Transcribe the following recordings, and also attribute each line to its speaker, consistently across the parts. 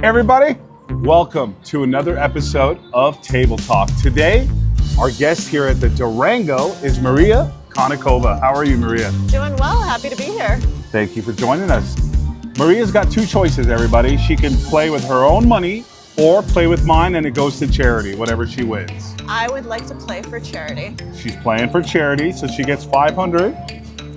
Speaker 1: Everybody, welcome to another episode of Table Talk. Today, our guest here at the Durango is Maria Konnikova. How are you, Maria?
Speaker 2: Doing well, happy to be here.
Speaker 1: Thank you for joining us. Maria's got two choices, everybody. She can play with her own money or play with mine and it goes to charity, whatever she wins.
Speaker 2: I would like to play for charity.
Speaker 1: She's playing for charity, so she gets 500.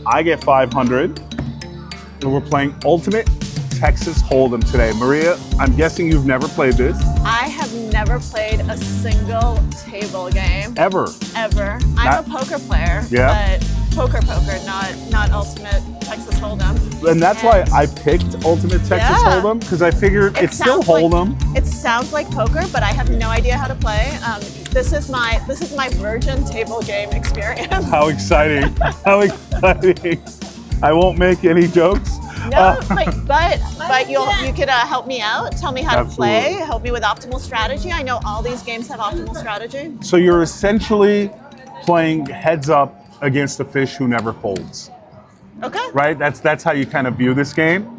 Speaker 1: I get 500. And we're playing Ultimate Texas Hold'em today. Maria, I'm guessing you've never played this.
Speaker 2: I have never played a single table game.
Speaker 1: Ever?
Speaker 2: Ever. I'm a poker player,
Speaker 1: Yeah.
Speaker 2: but poker, not Ultimate Texas Hold'em.
Speaker 1: And that's why I picked Ultimate Texas
Speaker 2: Yeah.
Speaker 1: Hold'em, because I figured it's still
Speaker 2: sounds like-
Speaker 1: Hold'em.
Speaker 2: It sounds like poker, but I have no idea how to play. This is my virgin table game experience.
Speaker 1: How exciting. How exciting. I won't make any jokes.
Speaker 2: No, but you could help me out, tell me how to play,
Speaker 1: Absolutely.
Speaker 2: help me with optimal strategy. I know all these games have optimal strategy.
Speaker 1: So you're essentially playing heads up against the fish who never folds,
Speaker 2: Okay.
Speaker 1: right? That's how you kind of view this game.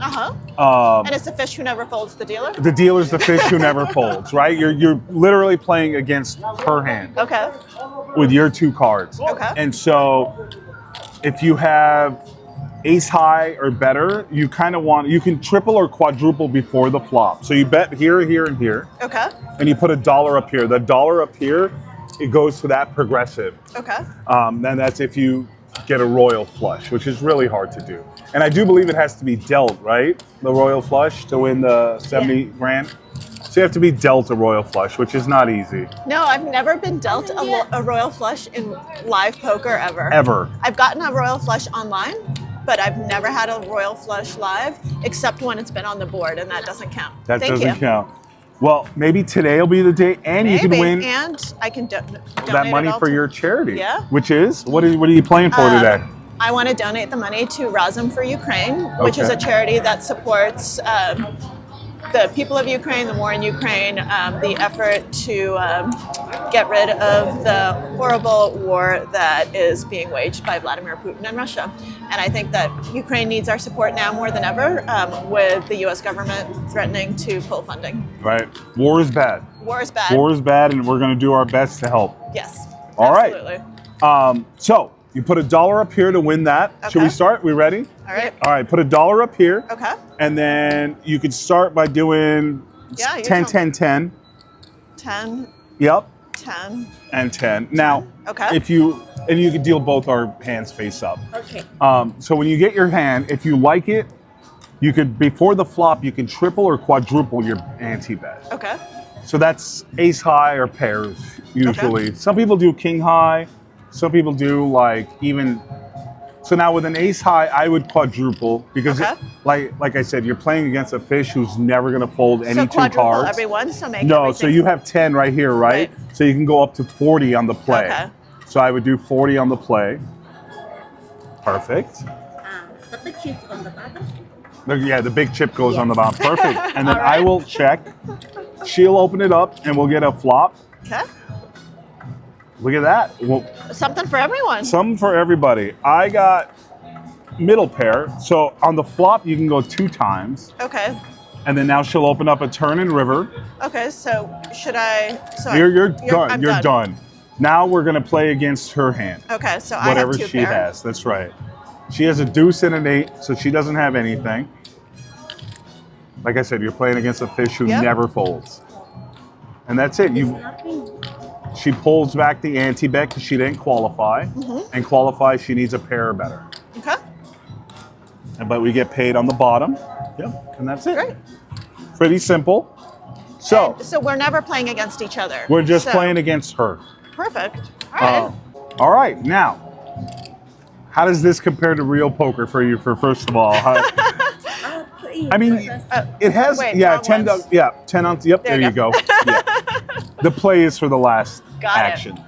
Speaker 2: And it's the fish who never folds the dealer?
Speaker 1: The dealer's the fish who never folds, right? You're literally playing against her hand
Speaker 2: Okay.
Speaker 1: with your two cards.
Speaker 2: Okay.
Speaker 1: And so if you have ace high or better, you can triple or quadruple before the flop. So you bet here, here, and here,
Speaker 2: Okay.
Speaker 1: and you put $1 up here. The dollar up here, it goes to that progressive.
Speaker 2: Okay.
Speaker 1: Then that's if you get a royal flush, which is really hard to do. And I do believe it has to be dealt, right? The royal flush to win the 70 grand. So you have to be dealt a royal flush, which is not easy.
Speaker 2: No, I've never been dealt a royal flush in live poker ever.
Speaker 1: Ever.
Speaker 2: I've gotten a royal flush online, but I've never had a royal flush live, except when it's been on the board, and that doesn't count.
Speaker 1: That
Speaker 2: Thank
Speaker 1: doesn't
Speaker 2: you.
Speaker 1: count. Well, maybe today will be the day, and you can win
Speaker 2: and I can donate
Speaker 1: that money
Speaker 2: it all
Speaker 1: for
Speaker 2: to-
Speaker 1: your charity.
Speaker 2: Yeah.
Speaker 1: Which is? What are you playing for today?
Speaker 2: I want to donate the money to Razum for Ukraine, which is
Speaker 1: Okay.
Speaker 2: a charity that supports the people of Ukraine, the war in Ukraine, the effort to get rid of the horrible war that is being waged by Vladimir Putin and Russia. And I think that Ukraine needs our support now more than ever, with the U.S. government threatening to pull funding.
Speaker 1: Right. War is bad.
Speaker 2: War is bad.
Speaker 1: War is bad, and we're going to do our best to help.
Speaker 2: Yes.
Speaker 1: All right.
Speaker 2: Absolutely.
Speaker 1: So you put $1 up here to win that. Should we
Speaker 2: Okay.
Speaker 1: start? We ready?
Speaker 2: All right.
Speaker 1: All right. Put $1 up here.
Speaker 2: Okay.
Speaker 1: And then you could start by doing
Speaker 2: Yeah, you
Speaker 1: 10,
Speaker 2: tell
Speaker 1: 10, 10.
Speaker 2: 10,
Speaker 1: Yep.
Speaker 2: 10.
Speaker 1: And 10. Now,
Speaker 2: Okay.
Speaker 1: you can deal both our hands face up.
Speaker 2: Okay.
Speaker 1: So when you get your hand, if you like it, you could, before the flop, you can triple or quadruple your ante bet.
Speaker 2: Okay.
Speaker 1: So that's ace high or pairs, usually. Some people do king high. Some people do like even. So now with an ace high, I would quadruple because,
Speaker 2: Okay.
Speaker 1: like I said, you're playing against a fish who's never going to fold any
Speaker 2: So
Speaker 1: two
Speaker 2: quadruple
Speaker 1: cards.
Speaker 2: everyone, so make
Speaker 1: No, so
Speaker 2: everything-
Speaker 1: you have 10 right here, right?
Speaker 2: Right.
Speaker 1: So you can go up to 40 on the play.
Speaker 2: Okay.
Speaker 1: So I would do 40 on the play. Perfect.
Speaker 3: The big chip on the bottom.
Speaker 1: Yeah, the big chip goes on the bottom. Perfect. And then
Speaker 2: All right.
Speaker 1: I will check. She'll open it up and we'll get a flop.
Speaker 2: Okay.
Speaker 1: Look at that. Well,
Speaker 2: Something for everyone.
Speaker 1: some for everybody. I got middle pair. So on the flop, you can go 2 times.
Speaker 2: Okay.
Speaker 1: And then now she'll open up a turn and river.
Speaker 2: Okay. So should I? So
Speaker 1: You're done.
Speaker 2: I'm
Speaker 1: You're done. Now we're going to play against her hand.
Speaker 2: Okay. So
Speaker 1: Whatever
Speaker 2: I have 2
Speaker 1: she
Speaker 2: pair.
Speaker 1: has. That's right. She has a deuce and an 8, so she doesn't have anything. Like I said, you're playing against a fish who
Speaker 2: Yep.
Speaker 1: never folds. And that's it.
Speaker 3: Nothing.
Speaker 1: She pulls back the ante bet because she didn't qualify.
Speaker 2: Mm-hmm.
Speaker 1: And qualify, she needs a pair or better.
Speaker 2: Okay.
Speaker 1: But we get paid on the bottom. Yep. And that's it.
Speaker 2: Great.
Speaker 1: Pretty simple. So
Speaker 2: So we're never playing against each other.
Speaker 1: we're just
Speaker 2: So-
Speaker 1: playing against her.
Speaker 2: Perfect. All right.
Speaker 1: All right. Now, how does this compare to real poker for you? For first of all, I mean, it has
Speaker 2: Wait,
Speaker 1: 10
Speaker 2: wrong ones.
Speaker 1: 10 ounce. Yep, there
Speaker 2: you
Speaker 1: you go. Yeah. The play is for the last
Speaker 2: Got it.
Speaker 1: action.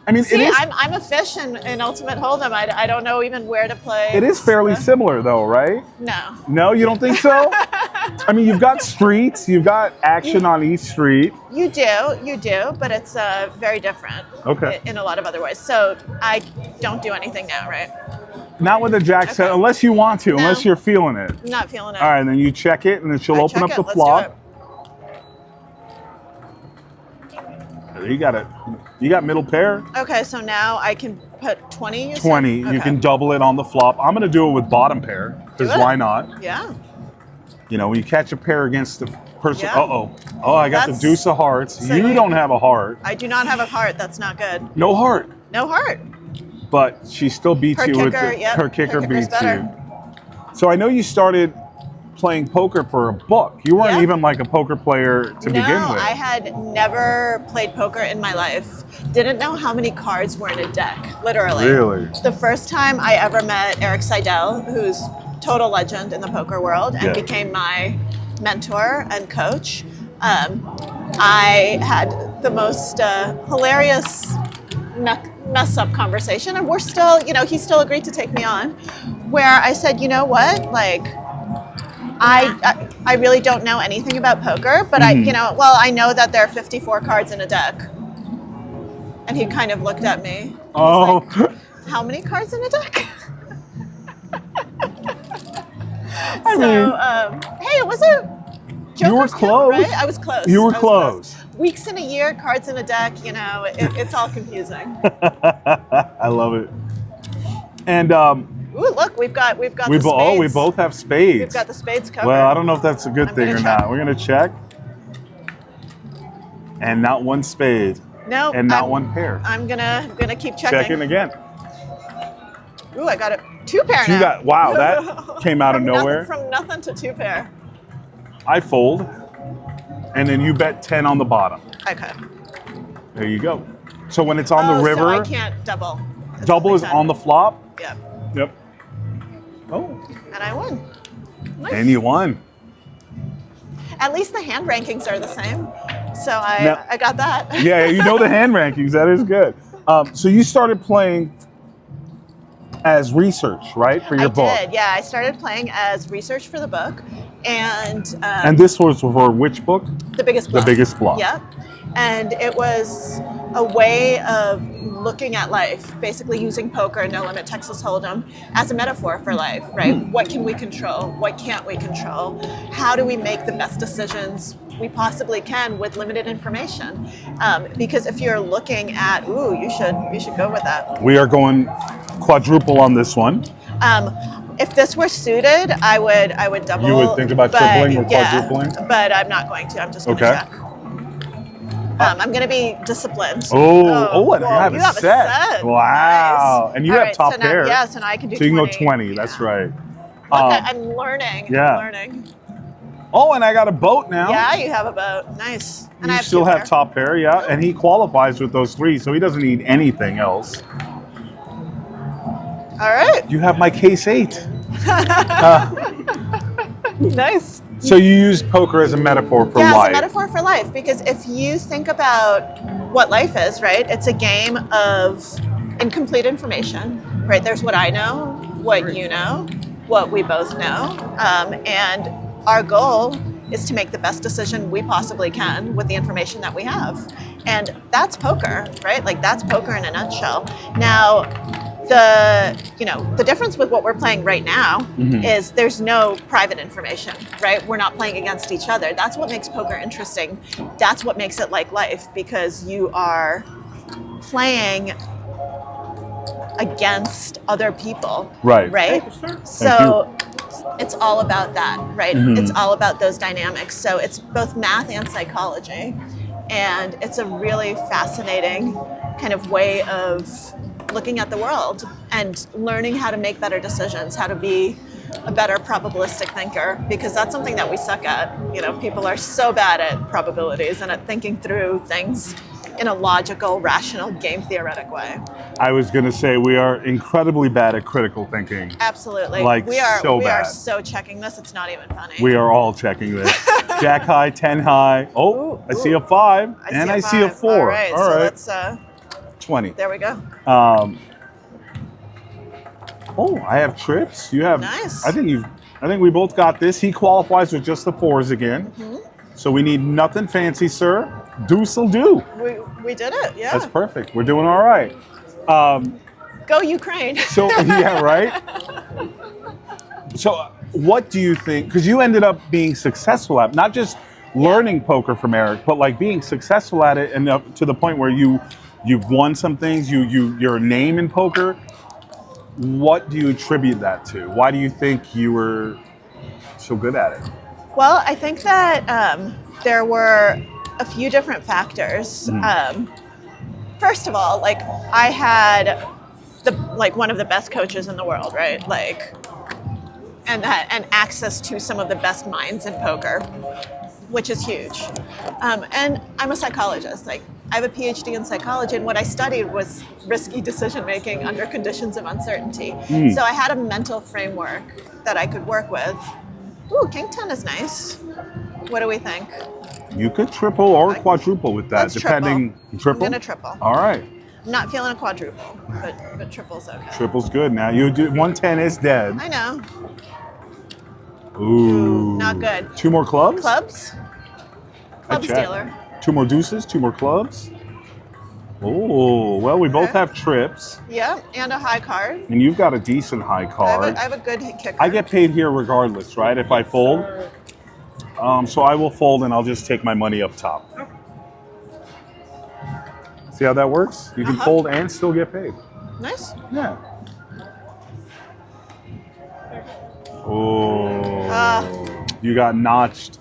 Speaker 1: I mean,
Speaker 2: See,
Speaker 1: it is
Speaker 2: I'm a fish in Ultimate Hold'em. I don't know even where to play.
Speaker 1: it is fairly similar though, right?
Speaker 2: No.
Speaker 1: No, you don't think so? I mean, you've got streets, you've got action on each street.
Speaker 2: You do, but it's very different.
Speaker 1: Okay.
Speaker 2: In a lot of other ways. So I don't do anything now, right?
Speaker 1: Not with a jack set,
Speaker 2: Okay.
Speaker 1: unless you want to,
Speaker 2: No.
Speaker 1: unless you're feeling it.
Speaker 2: I'm not feeling it.
Speaker 1: All right, then you check it, and then she'll
Speaker 2: I
Speaker 1: open
Speaker 2: check
Speaker 1: up
Speaker 2: it.
Speaker 1: the
Speaker 2: Let's do
Speaker 1: flop. You got middle pair.
Speaker 2: Okay, so now I can put 20. You said?
Speaker 1: 20. You
Speaker 2: Okay.
Speaker 1: can double it on the flop. I'm gonna do it with bottom pair because
Speaker 2: Do it.
Speaker 1: why not?
Speaker 2: Yeah.
Speaker 1: You know, when you catch a pair against the person.
Speaker 2: Yeah.
Speaker 1: Oh, I got
Speaker 2: That's-
Speaker 1: the deuce of hearts.
Speaker 2: so
Speaker 1: You
Speaker 2: you-
Speaker 1: don't have a heart.
Speaker 2: I do not have a heart. That's not good.
Speaker 1: No heart.
Speaker 2: No heart.
Speaker 1: But she still beats
Speaker 2: Her
Speaker 1: you with
Speaker 2: kicker,
Speaker 1: the,
Speaker 2: yep,
Speaker 1: her kicker
Speaker 2: her kicker's
Speaker 1: beats
Speaker 2: better.
Speaker 1: you. So I know you started playing poker for a book. You weren't
Speaker 2: Yeah.
Speaker 1: even like a poker player to begin
Speaker 2: No,
Speaker 1: with.
Speaker 2: I had never played poker in my life. Didn't know how many cards were in a deck, literally.
Speaker 1: Really?
Speaker 2: The first time I ever met Eric Seidel, who's total legend in the poker world and
Speaker 1: Yeah.
Speaker 2: became my mentor and coach, I had the most hilarious mess up conversation, and we're still, he still agreed to take me on, where I said, you know what, like, I really don't know anything about poker, but I know that there are 54 cards in a deck. And he kind of looked at me.
Speaker 1: Oh,
Speaker 2: Like, how many cards in a deck? Hey, it was a Joker's
Speaker 1: You were
Speaker 2: count,
Speaker 1: close.
Speaker 2: right? I was close.
Speaker 1: You were
Speaker 2: I was
Speaker 1: close.
Speaker 2: Weeks in a year, cards in a deck, it's all confusing.
Speaker 1: I love it. And
Speaker 2: Ooh, look, we've got the spades.
Speaker 1: we both have spades.
Speaker 2: We've got the spades covered.
Speaker 1: Well, I don't know if that's a good
Speaker 2: I'm
Speaker 1: thing
Speaker 2: gonna
Speaker 1: or
Speaker 2: check.
Speaker 1: not. We're gonna check. And not one spade.
Speaker 2: No,
Speaker 1: And not one pair.
Speaker 2: I'm gonna keep checking.
Speaker 1: Checking again.
Speaker 2: Ooh, I got a two pair
Speaker 1: You
Speaker 2: now.
Speaker 1: got wow, that came out of nowhere.
Speaker 2: From nothing to two pair.
Speaker 1: I fold, and then you bet 10 on the bottom.
Speaker 2: Okay.
Speaker 1: There you go. So when it's on the river,
Speaker 2: so I can't double. It's
Speaker 1: double
Speaker 2: only
Speaker 1: is
Speaker 2: 10.
Speaker 1: on the flop.
Speaker 2: Yep.
Speaker 1: Yep. Oh,
Speaker 2: And I won. Nice.
Speaker 1: and you won.
Speaker 2: At least the hand rankings are the same. So
Speaker 1: Now-
Speaker 2: I got that.
Speaker 1: Yeah, you know the hand rankings. That is good. So you started playing as research, right, for your book?
Speaker 2: I did. Yeah, I started playing as research for the book, and
Speaker 1: this was for which book?
Speaker 2: The Biggest Bluff.
Speaker 1: The Biggest Bluff.
Speaker 2: Yep. And it was a way of looking at life, basically using poker and No Limit Texas Hold'em as a metaphor for life, right? What can we control? What can't we control? How do we make the best decisions we possibly can with limited information? Because if you're looking at, you should go with that.
Speaker 1: We are going quadruple on this one.
Speaker 2: If this were suited, I would double.
Speaker 1: You would think about tripling or quadrupling?
Speaker 2: But I'm not going to. I'm just going to
Speaker 1: Okay.
Speaker 2: check. I'm going to be disciplined.
Speaker 1: And
Speaker 2: whoa,
Speaker 1: you have
Speaker 2: you
Speaker 1: a
Speaker 2: have
Speaker 1: set.
Speaker 2: a set.
Speaker 1: Wow.
Speaker 2: Nice.
Speaker 1: And you
Speaker 2: All
Speaker 1: have
Speaker 2: right,
Speaker 1: top
Speaker 2: so now,
Speaker 1: pair.
Speaker 2: Yeah, so now I can do
Speaker 1: So you
Speaker 2: 20.
Speaker 1: can go 20. That's right.
Speaker 2: Look, I'm learning.
Speaker 1: yeah.
Speaker 2: I'm learning.
Speaker 1: Oh, and I got a boat now.
Speaker 2: Yeah, you have a boat. Nice. And I
Speaker 1: You
Speaker 2: have
Speaker 1: still
Speaker 2: two
Speaker 1: have
Speaker 2: pair.
Speaker 1: top pair, yeah. And he qualifies with those 3, so he doesn't need anything else.
Speaker 2: All right.
Speaker 1: You have my case 8.
Speaker 2: Nice.
Speaker 1: So you use poker as a metaphor for
Speaker 2: Yeah,
Speaker 1: life.
Speaker 2: it's a metaphor for life, because if you think about what life is, right? It's a game of incomplete information, right? There's what I know, what you know, what we both know, and our goal is to make the best decision we possibly can with the information that we have. And that's poker, right? Like, that's poker in a nutshell. Now, the difference with what we're playing right now is there's no private information, right? We're not playing against each other. That's what makes poker interesting. That's what makes it like life, because you are playing against other people,
Speaker 1: Right.
Speaker 2: Right? So it's all about that, right? It's all about those dynamics. So it's both math and psychology, and it's a really fascinating kind of way of looking at the world and learning how to make better decisions, how to be a better probabilistic thinker, because that's something that we suck at. People are so bad at probabilities and at thinking through things in a logical, rational, game theoretic way.
Speaker 1: I was going to say we are incredibly bad at critical thinking.
Speaker 2: Absolutely.
Speaker 1: Like,
Speaker 2: we are
Speaker 1: so
Speaker 2: we are
Speaker 1: bad.
Speaker 2: so checking this, it's not even funny.
Speaker 1: We are all checking this. Jack high, 10 high. Oh, I see a 5, and I see a 4.
Speaker 2: All right, so let's
Speaker 1: 20.
Speaker 2: there we go.
Speaker 1: I have trips. You have.
Speaker 2: Nice.
Speaker 1: I think we both got this. He qualifies with just the 4s again. So we need nothing fancy, sir. Deuce will do.
Speaker 2: We did it, yeah.
Speaker 1: That's perfect. We're doing all right.
Speaker 2: Go Ukraine.
Speaker 1: So yeah, right. So what do you think? Because you ended up being successful at not just learning poker from Eric, but like being successful at it and to the point where you've won some things, you're a name in poker. What do you attribute that to? Why do you think you were so good at it?
Speaker 2: Well, I think that there were a few different factors. First of all, like I had one of the best coaches in the world, right? Like, and access to some of the best minds in poker, which is huge. And I'm a psychologist. Like, I have a PhD in psychology, and what I studied was risky decision making under conditions of uncertainty. So I had a mental framework that I could work with. Ooh, King 10 is nice. What do we think?
Speaker 1: You could triple or quadruple with that,
Speaker 2: Let's
Speaker 1: depending. Triple.
Speaker 2: I'm gonna triple.
Speaker 1: All right.
Speaker 2: I'm not feeling a quadruple, but triple's okay.
Speaker 1: Triple's good. Now you do 110 is dead.
Speaker 2: I know.
Speaker 1: Ooh.
Speaker 2: Not good.
Speaker 1: 2 more clubs?
Speaker 2: Clubs? Clubs
Speaker 1: check.
Speaker 2: dealer.
Speaker 1: 2 more deuces, 2 more clubs. Oh, well, we both
Speaker 2: Okay.
Speaker 1: have trips,
Speaker 2: Yeah, and a high card.
Speaker 1: and you've got a decent high card.
Speaker 2: I have a good kicker.
Speaker 1: I get paid here regardless, right? If I fold. So I will fold and I'll just take my money up top. See how that works? You can fold and still get paid.
Speaker 2: Nice.
Speaker 1: Yeah. Oh. You got notched.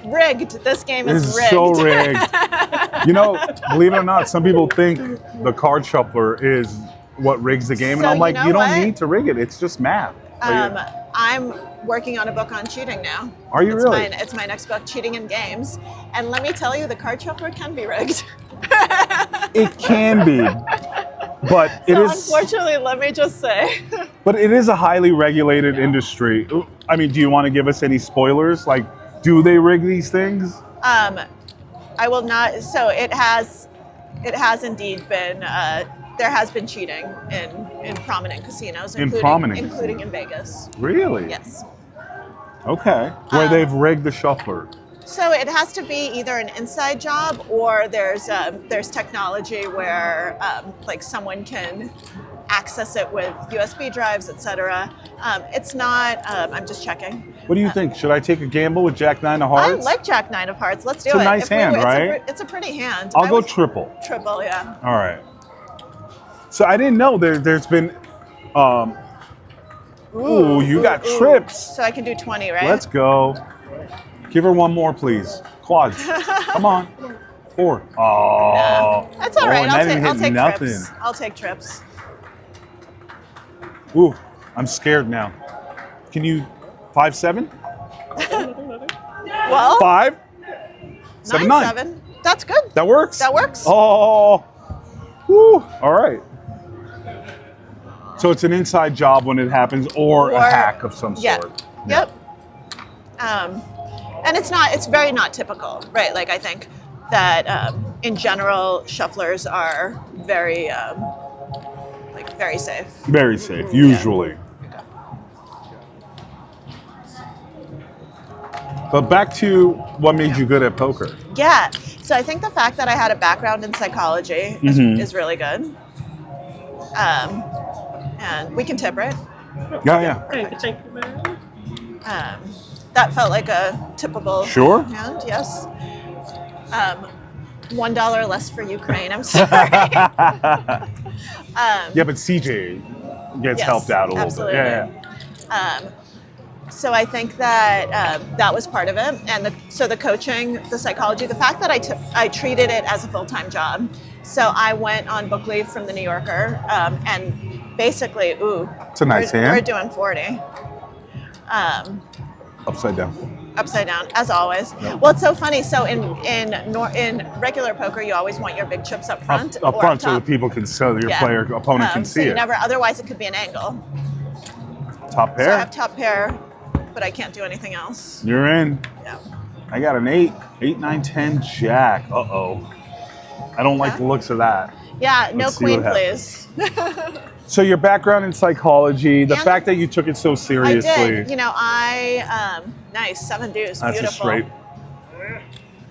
Speaker 2: Rigged. This game is
Speaker 1: This is
Speaker 2: rigged.
Speaker 1: so rigged. You know, believe it or not, some people think the card shuffler is what rigs the game, and
Speaker 2: So
Speaker 1: I'm like,
Speaker 2: you know
Speaker 1: you don't
Speaker 2: what?
Speaker 1: need to rig it. It's just math.
Speaker 2: I'm working on a book on cheating now.
Speaker 1: Are you really?
Speaker 2: It's my next book, Cheating in Games. And let me tell you, the card shuffler can be rigged.
Speaker 1: It can be, but it
Speaker 2: So
Speaker 1: is.
Speaker 2: unfortunately, let me just say.
Speaker 1: But it is a highly regulated industry. I mean, do you want to give us any spoilers? Like, do they rig these things?
Speaker 2: I will not. So it has indeed been. There has been cheating in prominent casinos, including in Vegas.
Speaker 1: Really?
Speaker 2: Yes.
Speaker 1: Okay. Where they've rigged the shuffler.
Speaker 2: So it has to be either an inside job or there's technology where like someone can access it with USB drives, etc. It's not. I'm just checking.
Speaker 1: What do you think? Should I take a gamble with Jack 9 of
Speaker 2: I
Speaker 1: Hearts?
Speaker 2: like Jack 9 of Hearts. Let's do
Speaker 1: It's
Speaker 2: it.
Speaker 1: a nice hand, right?
Speaker 2: It's a pretty hand.
Speaker 1: I'll go triple.
Speaker 2: Triple, yeah.
Speaker 1: All right. So I didn't know there's been. Ooh, you got trips.
Speaker 2: So I can do 20, right?
Speaker 1: Let's go. Give her one more, please. Quads. Come on. 4. Oh.
Speaker 2: That's all right.
Speaker 1: and that didn't
Speaker 2: I'll
Speaker 1: hit
Speaker 2: take
Speaker 1: nothing.
Speaker 2: trips. I'll take trips.
Speaker 1: Ooh, I'm scared now. Can you 5-7?
Speaker 2: Well,
Speaker 1: 5? 7, 9.
Speaker 2: 9-7. That's good.
Speaker 1: That works?
Speaker 2: That works.
Speaker 1: Oh. Woo. All right. So it's an inside job when it happens, or a hack of some
Speaker 2: Yeah.
Speaker 1: sort.
Speaker 2: Yep. And it's very not typical, right? Like I think that in general, shufflers are very very safe.
Speaker 1: Very safe, usually. But back to what made you good at poker.
Speaker 2: Yeah. So I think the fact that I had a background in psychology is really good. And we can tip, right?
Speaker 1: Yeah.
Speaker 2: That felt like a tippable
Speaker 1: Sure.
Speaker 2: hand, yes. $1 less for Ukraine, I'm sorry.
Speaker 1: Yeah, but CJ gets
Speaker 2: Yes,
Speaker 1: helped out a little
Speaker 2: absolutely.
Speaker 1: bit. Yeah.
Speaker 2: So I think that that was part of it. And so the coaching, the psychology, the fact that I treated it as a full-time job. So I went on book leave from the New Yorker and basically,
Speaker 1: It's a nice hand.
Speaker 2: We're doing 40.
Speaker 1: Upside down.
Speaker 2: Upside down, as always. Well, it's so funny. So in regular poker, you always want your big chips up front.
Speaker 1: Up
Speaker 2: or
Speaker 1: front
Speaker 2: top.
Speaker 1: so that people can, so your opponent can
Speaker 2: so
Speaker 1: see
Speaker 2: you
Speaker 1: it.
Speaker 2: never. Otherwise, it could be an angle.
Speaker 1: Top
Speaker 2: So I
Speaker 1: pair.
Speaker 2: have top pair, but I can't do anything else.
Speaker 1: You're in.
Speaker 2: Yeah.
Speaker 1: I got an 8. 8, 9, 10, jack. Uh-oh. I don't like the looks of that.
Speaker 2: Yeah. No
Speaker 1: Let's see
Speaker 2: queen,
Speaker 1: what
Speaker 2: please.
Speaker 1: So your background in psychology, the
Speaker 2: And
Speaker 1: fact that you took it so
Speaker 2: I
Speaker 1: seriously.
Speaker 2: did. Nice 7 deuce.
Speaker 1: That's
Speaker 2: Beautiful.
Speaker 1: a straight.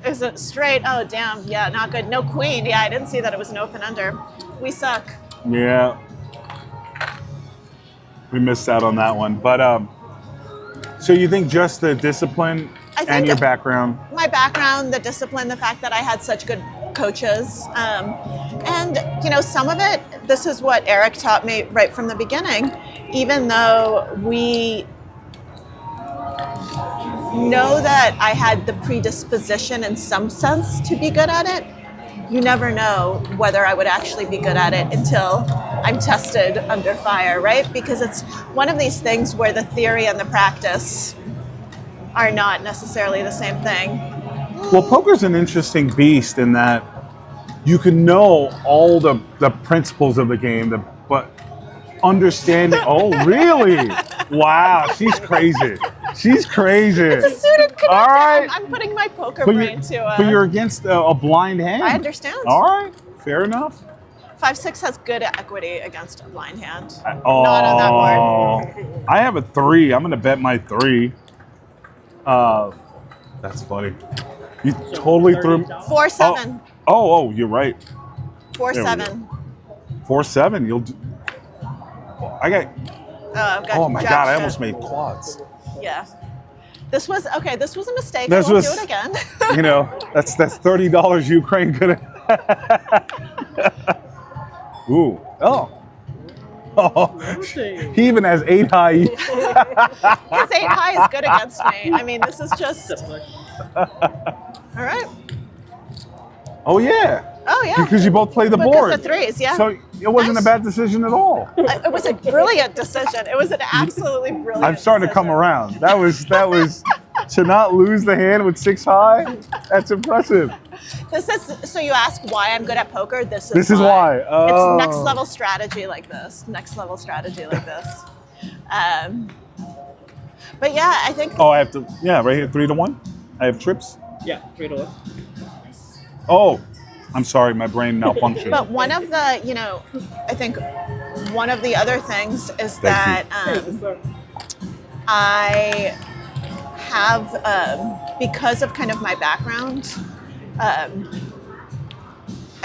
Speaker 2: Is it straight? Oh, damn. Yeah, not good. No queen. Yeah, I didn't see that it was an open under. We suck.
Speaker 1: Yeah. We missed out on that one. But so you think just the discipline
Speaker 2: I think
Speaker 1: and your background.
Speaker 2: my background, the discipline, the fact that I had such good coaches. And, you know, some of it, this is what Eric taught me right from the beginning. Even though we know that I had the predisposition in some sense to be good at it, you never know whether I would actually be good at it until I'm tested under fire, right? Because it's one of these things where the theory and the practice are not necessarily the same thing.
Speaker 1: Well, poker's an interesting beast in that you can know all the principles of the game, but understanding. Oh, really? Wow, she's crazy. She's crazy.
Speaker 2: It's a suited connect.
Speaker 1: All right.
Speaker 2: I'm putting my poker
Speaker 1: But
Speaker 2: brain to.
Speaker 1: but you're against a blind hand.
Speaker 2: I understand.
Speaker 1: All right, fair enough.
Speaker 2: 5-6 has good equity against a blind hand.
Speaker 1: Oh,
Speaker 2: Not on that board.
Speaker 1: I have a 3. I'm gonna bet my 3. That's funny. You totally threw.
Speaker 2: 4-7.
Speaker 1: Oh, you're right.
Speaker 2: 4-7.
Speaker 1: 4-7. You'll. I got.
Speaker 2: I've got
Speaker 1: Oh my
Speaker 2: jack
Speaker 1: God! I
Speaker 2: shit.
Speaker 1: almost made quads.
Speaker 2: Yeah. This was okay. This was a mistake.
Speaker 1: This
Speaker 2: I won't
Speaker 1: was-
Speaker 2: do it again.
Speaker 1: You know, that's $30 Ukraine could have. Ooh. Oh. Oh. He even has 8 high.
Speaker 2: His 8 high is good against me. I mean, this is just. All right.
Speaker 1: Oh yeah.
Speaker 2: Oh yeah.
Speaker 1: Because you both played the
Speaker 2: Because
Speaker 1: board.
Speaker 2: of threes, yeah.
Speaker 1: So it wasn't
Speaker 2: Nice.
Speaker 1: a bad decision at all.
Speaker 2: It was a brilliant decision. It was an absolutely brilliant.
Speaker 1: I'm starting to come
Speaker 2: decision.
Speaker 1: around. That was to not lose the hand with 6 high. That's impressive.
Speaker 2: This is so you ask why I'm good at poker. This
Speaker 1: Is why. Oh.
Speaker 2: It's next level strategy like this. Next level strategy like this. But yeah, I think
Speaker 1: Oh, I have to. Yeah, right here, 3-1. I have trips.
Speaker 4: Yeah, 3-1.
Speaker 1: Oh, I'm sorry, my brain malfunctioned.
Speaker 2: But one of the, you know, I think one of the other things is
Speaker 1: Thank
Speaker 2: that I have, because of kind of my background, I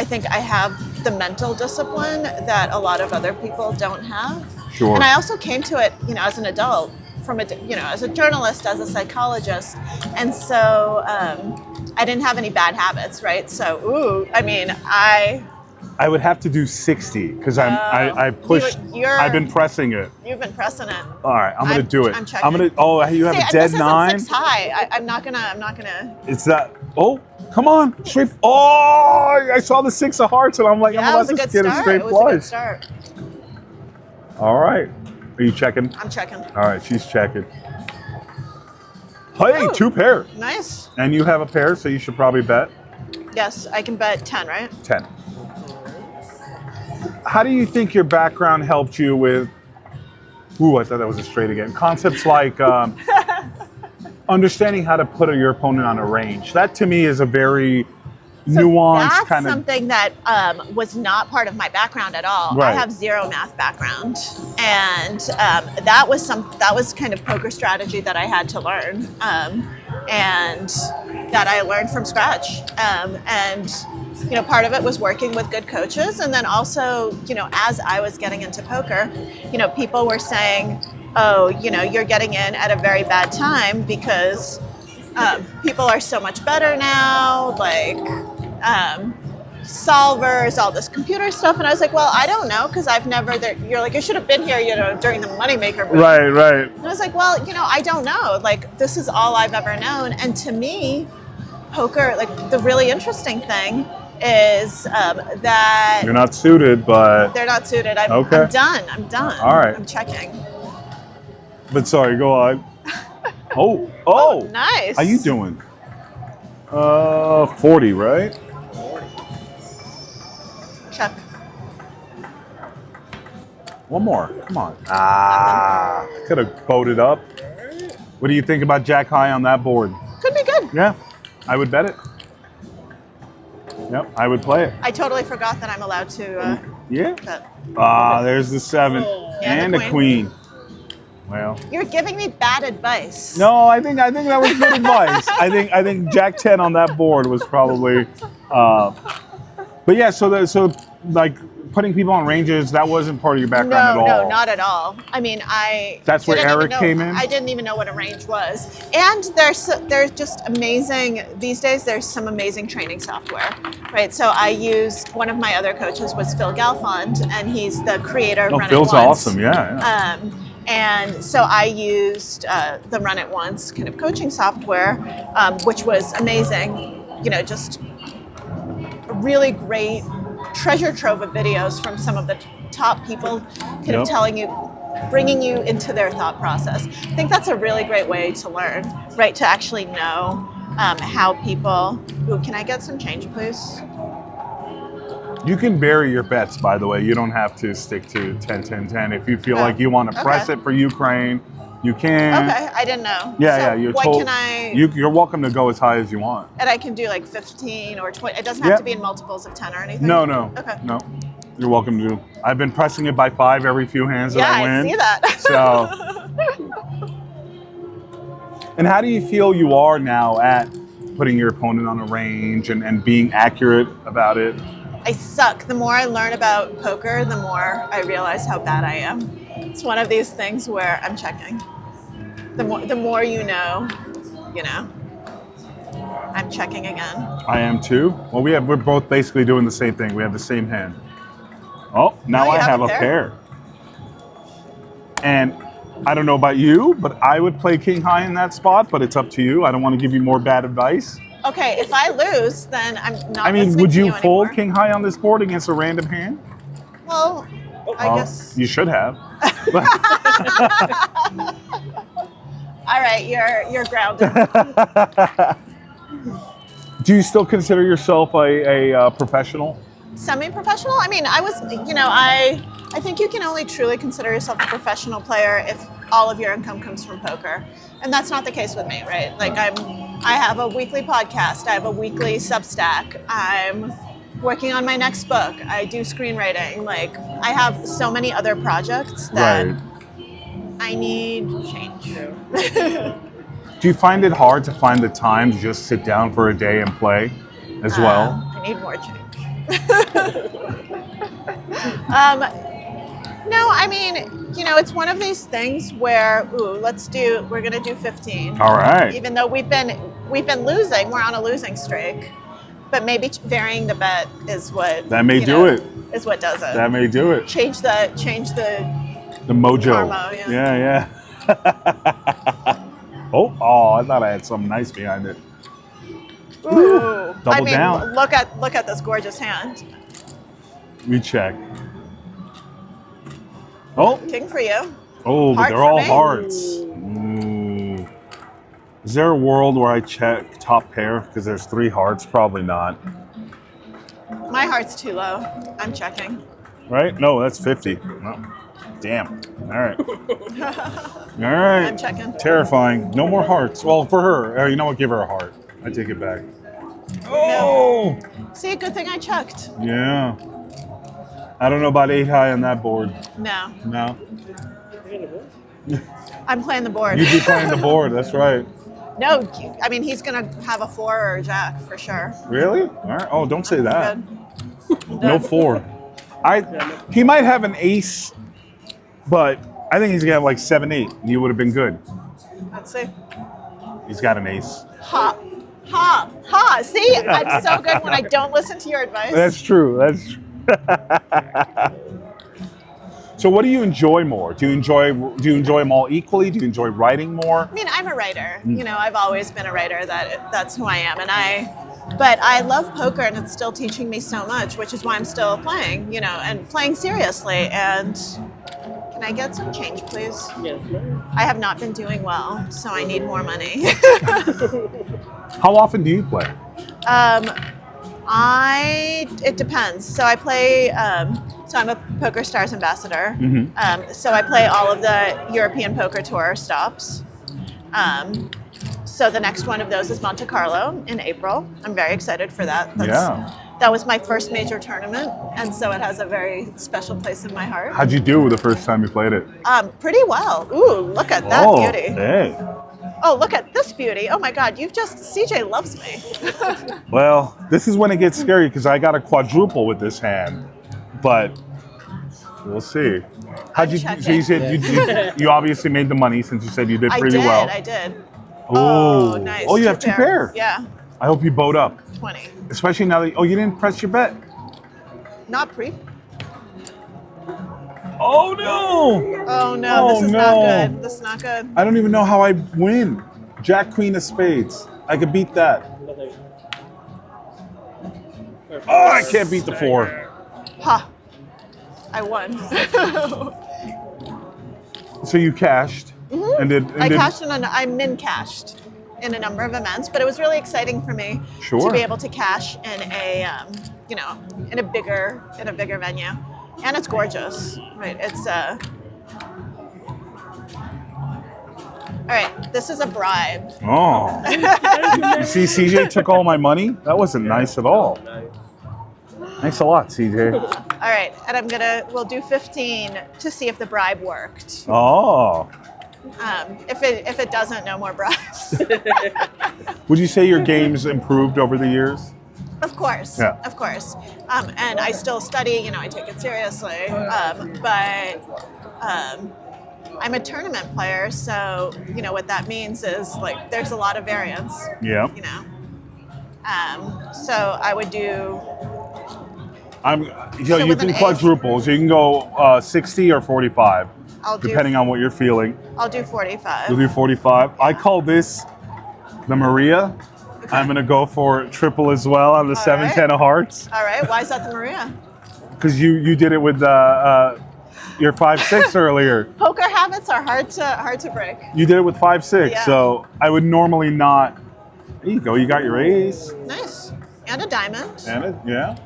Speaker 2: think I have the mental discipline that a lot of other people don't have.
Speaker 1: Sure.
Speaker 2: And I also came to it, you know, as an adult, as a journalist, as a psychologist, and so I didn't have any bad habits, right? So,
Speaker 1: I would have to do 60 because I pushed. I've been pressing it.
Speaker 2: You've been pressing it.
Speaker 1: All right, I'm gonna do it.
Speaker 2: I'm checking.
Speaker 1: Oh, you have
Speaker 2: See,
Speaker 1: a dead
Speaker 2: this
Speaker 1: 9.
Speaker 2: Isn't 6 high. I'm not gonna.
Speaker 1: It's that. Oh, come on, straight. Oh, I saw the 6 of hearts, and I'm like,
Speaker 2: Yeah, it was a
Speaker 1: let's
Speaker 2: good
Speaker 1: get a
Speaker 2: start.
Speaker 1: straight
Speaker 2: It was a good
Speaker 1: flush.
Speaker 2: start.
Speaker 1: All right, are you checking?
Speaker 2: I'm checking.
Speaker 1: All right, she's checking. Hey,
Speaker 2: Ooh.
Speaker 1: 2 pair,
Speaker 2: Nice.
Speaker 1: and you have a pair, so you should probably bet
Speaker 2: Yes, I can bet 10, right?
Speaker 1: 10. How do you think your background helped you with? Ooh, I thought that was a straight again. Concepts like understanding how to put your opponent on a range. That to me is a very nuanced
Speaker 2: That's
Speaker 1: kind of.
Speaker 2: something that was not part of my background at all.
Speaker 1: Right.
Speaker 2: I have 0 math background, and that was kind of poker strategy that I had to learn, and that I learned from scratch. And you know, part of it was working with good coaches, and then also, you know, as I was getting into poker, you know, people were saying, "Oh, you know, you're getting in at a very bad time because." People are so much better now, like solvers, all this computer stuff. And I was like, well, I don't know, because I've never, you're like, you should have been here, you know, during the moneymaker boom.
Speaker 1: Right.
Speaker 2: And I was like, well, you know, I don't know. Like, this is all I've ever known. And to me, poker, like, the really interesting thing is that
Speaker 1: You're not suited, but.
Speaker 2: they're not suited. I'm done.
Speaker 1: All right.
Speaker 2: I'm checking.
Speaker 1: But sorry, go on. Oh.
Speaker 2: Nice.
Speaker 1: How you doing? 40, right?
Speaker 2: Check.
Speaker 1: One more. Come on. Could have boated up. What do you think about Jack High on that board?
Speaker 2: Could be good.
Speaker 1: Yeah, I would bet it. Yep, I would play it.
Speaker 2: I totally forgot that I'm allowed to
Speaker 1: Yeah.
Speaker 2: bet.
Speaker 1: There's the 7
Speaker 2: Yeah,
Speaker 1: and
Speaker 2: the
Speaker 1: the queen. Well,
Speaker 2: You're giving me bad advice.
Speaker 1: no, I think that was good advice. I think Jack 10 on that board was probably. But yeah, so like putting people on ranges, that wasn't part of your background at all.
Speaker 2: No, not at all. I mean,
Speaker 1: That's where
Speaker 2: didn't even
Speaker 1: Eric
Speaker 2: know-
Speaker 1: came in?
Speaker 2: I didn't even know what a range was. And there's just amazing, these days there's some amazing training software, right? So I used, one of my other coaches was Phil Galfond, and he's the creator of Run It
Speaker 1: Phil's
Speaker 2: Once.
Speaker 1: awesome, yeah.
Speaker 2: And so I used the Run It Once kind of coaching software, which was amazing. You know, just a really great treasure trove of videos from some of the top people kind of telling you, bringing you into their thought process. I think that's a really great way to learn, right? To actually know how people, ooh, can I get some change, please?
Speaker 1: You can vary your bets, by the way. You don't have to stick to 10, 10, 10. If you feel like you want to press it for Ukraine, you can.
Speaker 2: Okay, I didn't know.
Speaker 1: Yeah,
Speaker 2: so
Speaker 1: You're
Speaker 2: what
Speaker 1: told,
Speaker 2: can I?
Speaker 1: You're welcome to go as high as you want.
Speaker 2: And I can do like 15 or 20. It doesn't have to be in multiples of 10 or anything.
Speaker 1: No.
Speaker 2: Okay.
Speaker 1: No. You're welcome to do. I've been pressing it by 5 every few hands that I win.
Speaker 2: I see that.
Speaker 1: So. And how do you feel you are now at putting your opponent on a range and being accurate about it?
Speaker 2: I suck. The more I learn about poker, the more I realize how bad I am. It's one of these things where I'm checking. The more you know, I'm checking again.
Speaker 1: I am too. Well, we're both basically doing the same thing. We have the same hand. Oh, now
Speaker 2: you
Speaker 1: I
Speaker 2: have
Speaker 1: have
Speaker 2: a
Speaker 1: a
Speaker 2: pair?
Speaker 1: pair. And I don't know about you, but I would play king high in that spot, but it's up to you. I don't want to give you more bad advice.
Speaker 2: Okay, if I lose, then I'm not.
Speaker 1: I mean,
Speaker 2: listening
Speaker 1: would
Speaker 2: to
Speaker 1: you fold
Speaker 2: anymore.
Speaker 1: king high on this board against a random hand?
Speaker 2: Well, I guess.
Speaker 1: You should have.
Speaker 2: All right, you're grounded.
Speaker 1: Do you still consider yourself a professional?
Speaker 2: Semi-professional? I mean, I think you can only truly consider yourself a professional player if all of your income comes from poker. And that's not the case with me, right? Like I have a weekly podcast, I have a weekly Substack, I'm working on my next book, I do screenwriting, like I have so many other projects that I need change.
Speaker 1: Do you find it hard to find the time to just sit down for a day and play as well?
Speaker 2: I need more change. No, I mean, it's one of these things where, we're gonna do 15.
Speaker 1: All right.
Speaker 2: Even though we've been losing, we're on a losing streak. But maybe varying the bet is what
Speaker 1: That may do it.
Speaker 2: Is what does it.
Speaker 1: That may do it.
Speaker 2: Change the
Speaker 1: mojo.
Speaker 2: karma,
Speaker 1: Yeah. oh, I thought I had something nice behind it.
Speaker 2: Ooh.
Speaker 1: Double down.
Speaker 2: Look at this gorgeous hand.
Speaker 1: We check. Oh.
Speaker 2: King for you.
Speaker 1: Oh, but
Speaker 2: Heart
Speaker 1: they're
Speaker 2: for
Speaker 1: all
Speaker 2: me.
Speaker 1: hearts. Ooh. Is there a world where I check top pair because there's 3 hearts? Probably not.
Speaker 2: My heart's too low. I'm checking.
Speaker 1: Right? No, that's 50. No. Damn. All right. All right.
Speaker 2: I'm checking.
Speaker 1: Terrifying. No more hearts. Well, for her. You know what? Give her a heart. I take it back. Oh!
Speaker 2: See, good thing I checked.
Speaker 1: Yeah. I don't know about 8 high on that board.
Speaker 2: No.
Speaker 1: No.
Speaker 2: I'm playing the board.
Speaker 1: You'd be playing the board. That's right.
Speaker 2: No, I mean, he's going to have a 4 or a jack for sure.
Speaker 1: Really? All right. Oh, don't say that.
Speaker 2: Good.
Speaker 1: No 4. He might have an ace, but I think he's gonna have like 7-8. You would have been good.
Speaker 2: Let's see.
Speaker 1: He's got an ace.
Speaker 2: Ha. See, I'm so good when I don't listen to your advice.
Speaker 1: That's true. That's true. So what do you enjoy more? Do you enjoy them all equally? Do you enjoy writing more?
Speaker 2: I mean, I'm a writer. I've always been a writer. That's who I am. But I love poker, and it's still teaching me so much, which is why I'm still playing, and playing seriously. And can I get some change, please?
Speaker 3: Yes, ma'am.
Speaker 2: I have not been doing well, so I need more money.
Speaker 1: How often do you play?
Speaker 2: It depends. So I play, so I'm a Poker Stars ambassador. So I play all of the European Poker Tour stops. So the next one of those is Monte Carlo in April. I'm very excited for that. That was my first major tournament, and so it has a very special place in my heart.
Speaker 1: How'd you do the first time you played it?
Speaker 2: Pretty well. Ooh, look at that beauty.
Speaker 1: Hey.
Speaker 2: Oh, look at this beauty. Oh my God, CJ loves me.
Speaker 1: Well, this is when it gets scary because I got a quadruple with this hand. but we'll see. How'd you?
Speaker 2: check
Speaker 1: So you
Speaker 2: it.
Speaker 1: said you obviously made the money since you said you did
Speaker 2: I
Speaker 1: pretty
Speaker 2: did.
Speaker 1: well.
Speaker 2: I did.
Speaker 1: Oh,
Speaker 2: nice.
Speaker 1: Oh, you have two pair.
Speaker 2: Yeah,
Speaker 1: I hope you bowed up,
Speaker 2: 20.
Speaker 1: especially now that you didn't press your bet.
Speaker 2: Not pre.
Speaker 1: Oh no!
Speaker 2: Oh no,
Speaker 1: Oh,
Speaker 2: this is
Speaker 1: no.
Speaker 2: not good. This is not good.
Speaker 1: I don't even know how I win. Jack Queen of Spades. I could beat that. Oh, I can't beat the 4.
Speaker 2: Ha! I won.
Speaker 1: So you cashed and did. And
Speaker 2: I
Speaker 1: did
Speaker 2: cashed I min cashed in a number of events, but it was really exciting for me
Speaker 1: Sure.
Speaker 2: to be able to cash in a in a bigger venue, and it's gorgeous. Right? It's All right, this is a bribe.
Speaker 1: Oh. You see, CJ took all my money? That wasn't nice at all. Thanks a lot, CJ.
Speaker 2: All right, and we'll do 15 to see if the bribe worked.
Speaker 1: Oh.
Speaker 2: If it doesn't, no more bribes.
Speaker 1: Would you say your game's improved over the years?
Speaker 2: Of course,
Speaker 1: Yeah.
Speaker 2: of course. And I still study, I take it seriously. But I'm a tournament player, so, what that means is, there's a lot of variance,
Speaker 1: Yeah.
Speaker 2: So I would do,
Speaker 1: You
Speaker 2: with
Speaker 1: can
Speaker 2: an ace-
Speaker 1: quadruple, so you can go 60 or 45,
Speaker 2: I'll do,
Speaker 1: depending on what you're feeling.
Speaker 2: I'll do 45.
Speaker 1: You'll do 45. I call this the Maria. I'm going to go for triple as well on the 7-10 of hearts.
Speaker 2: All right, why is that the Maria?
Speaker 1: Because you did it with your 5-6 earlier.
Speaker 2: Poker habits are hard to break.
Speaker 1: You did it with 5-6,
Speaker 2: Yeah.
Speaker 1: so I would normally not. There you go. You got your ace.
Speaker 2: Nice. And a diamond.
Speaker 1: And it, yeah.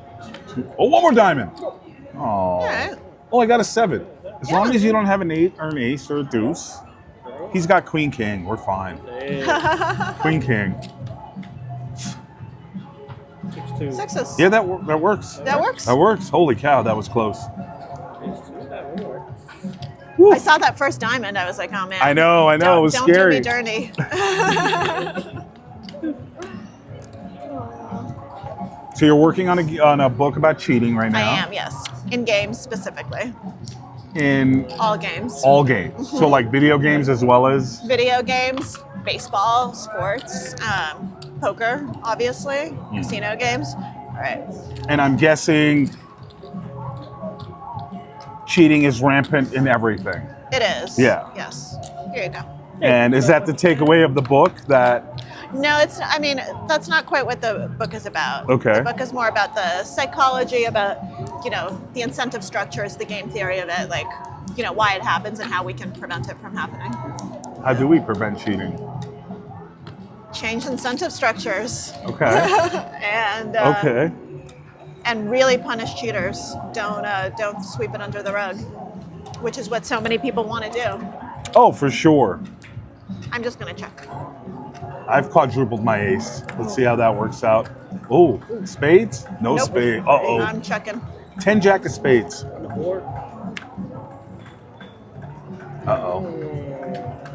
Speaker 1: Oh, one more diamond. Oh.
Speaker 2: All right.
Speaker 1: Oh, I got a 7. As long
Speaker 2: Yeah.
Speaker 1: as you don't have an 8 or an ace or a deuce. He's got queen king. We're fine. Queen king.
Speaker 4: 6-2.
Speaker 2: Sixes.
Speaker 1: Yeah, that works.
Speaker 2: That works.
Speaker 1: That works. Holy cow, that was close.
Speaker 4: That will work.
Speaker 1: Woo.
Speaker 2: I saw that first diamond. I was like, oh man.
Speaker 1: I know. It was
Speaker 2: don't
Speaker 1: scary.
Speaker 2: do me dirty.
Speaker 1: So you're working on a book about cheating right
Speaker 2: I
Speaker 1: now.
Speaker 2: am, yes. In games specifically.
Speaker 1: In
Speaker 2: All games.
Speaker 1: all games. So like video games as well as.
Speaker 2: Video games, baseball, sports, poker, obviously,
Speaker 1: Hmm.
Speaker 2: casino games. All right.
Speaker 1: And I'm guessing cheating is rampant in everything.
Speaker 2: It is.
Speaker 1: Yeah.
Speaker 2: Yes. Here you go.
Speaker 1: And is that the takeaway of the book that
Speaker 2: No, that's not quite what the book is about.
Speaker 1: Okay.
Speaker 2: The book is more about the psychology, about, the incentive structures, the game theory of it, why it happens and how we can prevent it from happening.
Speaker 1: how do we prevent cheating?
Speaker 2: Change incentive structures
Speaker 1: Okay.
Speaker 2: and
Speaker 1: Okay.
Speaker 2: and really punish cheaters. Don't sweep it under the rug, which is what so many people want to do.
Speaker 1: Oh, for sure.
Speaker 2: I'm just gonna check.
Speaker 1: I've quadrupled my ace. Let's see how that works out. Oh, spades? No
Speaker 2: Nope.
Speaker 1: spade. Uh-oh.
Speaker 2: I'm checking.
Speaker 1: 10 jack of spades.
Speaker 4: On the board.
Speaker 1: Uh-oh.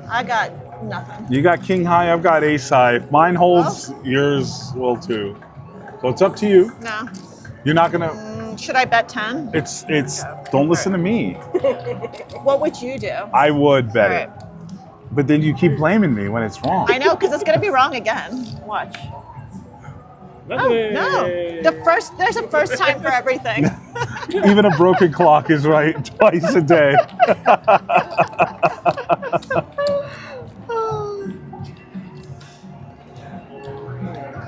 Speaker 2: I got nothing.
Speaker 1: You got king high, I've got ace high. If mine holds, yours will too. So it's up to you.
Speaker 2: No.
Speaker 1: You're not gonna,
Speaker 2: Should I bet 10?
Speaker 1: it's, don't listen to me.
Speaker 2: What would you do?
Speaker 1: I would bet
Speaker 2: All
Speaker 1: it. But then you keep blaming me when it's wrong.
Speaker 2: I know, because it's gonna be wrong again. Watch. Oh no! There's a first time for everything.
Speaker 1: Even a broken clock is right twice a day.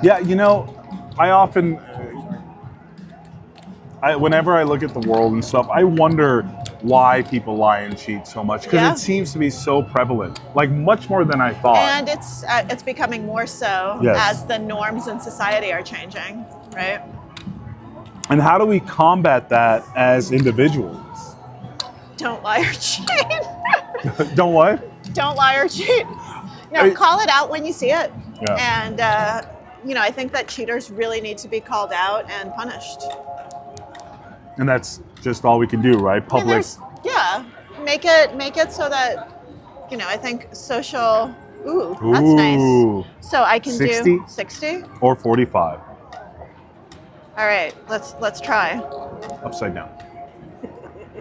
Speaker 1: Yeah, I often, whenever I look at the world and stuff, I wonder why people lie and cheat so much, because
Speaker 2: Yeah.
Speaker 1: it seems to be so prevalent, like much more than I thought.
Speaker 2: And it's becoming more so
Speaker 1: Yes.
Speaker 2: as the norms in society are changing, right?
Speaker 1: And how do we combat that as individuals?
Speaker 2: Don't lie or cheat.
Speaker 1: Don't what?
Speaker 2: Don't lie or cheat. No,
Speaker 1: Hey.
Speaker 2: call it out when you see it.
Speaker 1: Yeah.
Speaker 2: And I think that cheaters really need to be called out and punished.
Speaker 1: And that's just all we can do, right?
Speaker 2: I mean,
Speaker 1: Public.
Speaker 2: make it so that I think social. Ooh, that's nice.
Speaker 1: Ooh.
Speaker 2: So I can
Speaker 1: 60?
Speaker 2: do 60.
Speaker 1: Or 45.
Speaker 2: All right, let's try.
Speaker 1: Upside down.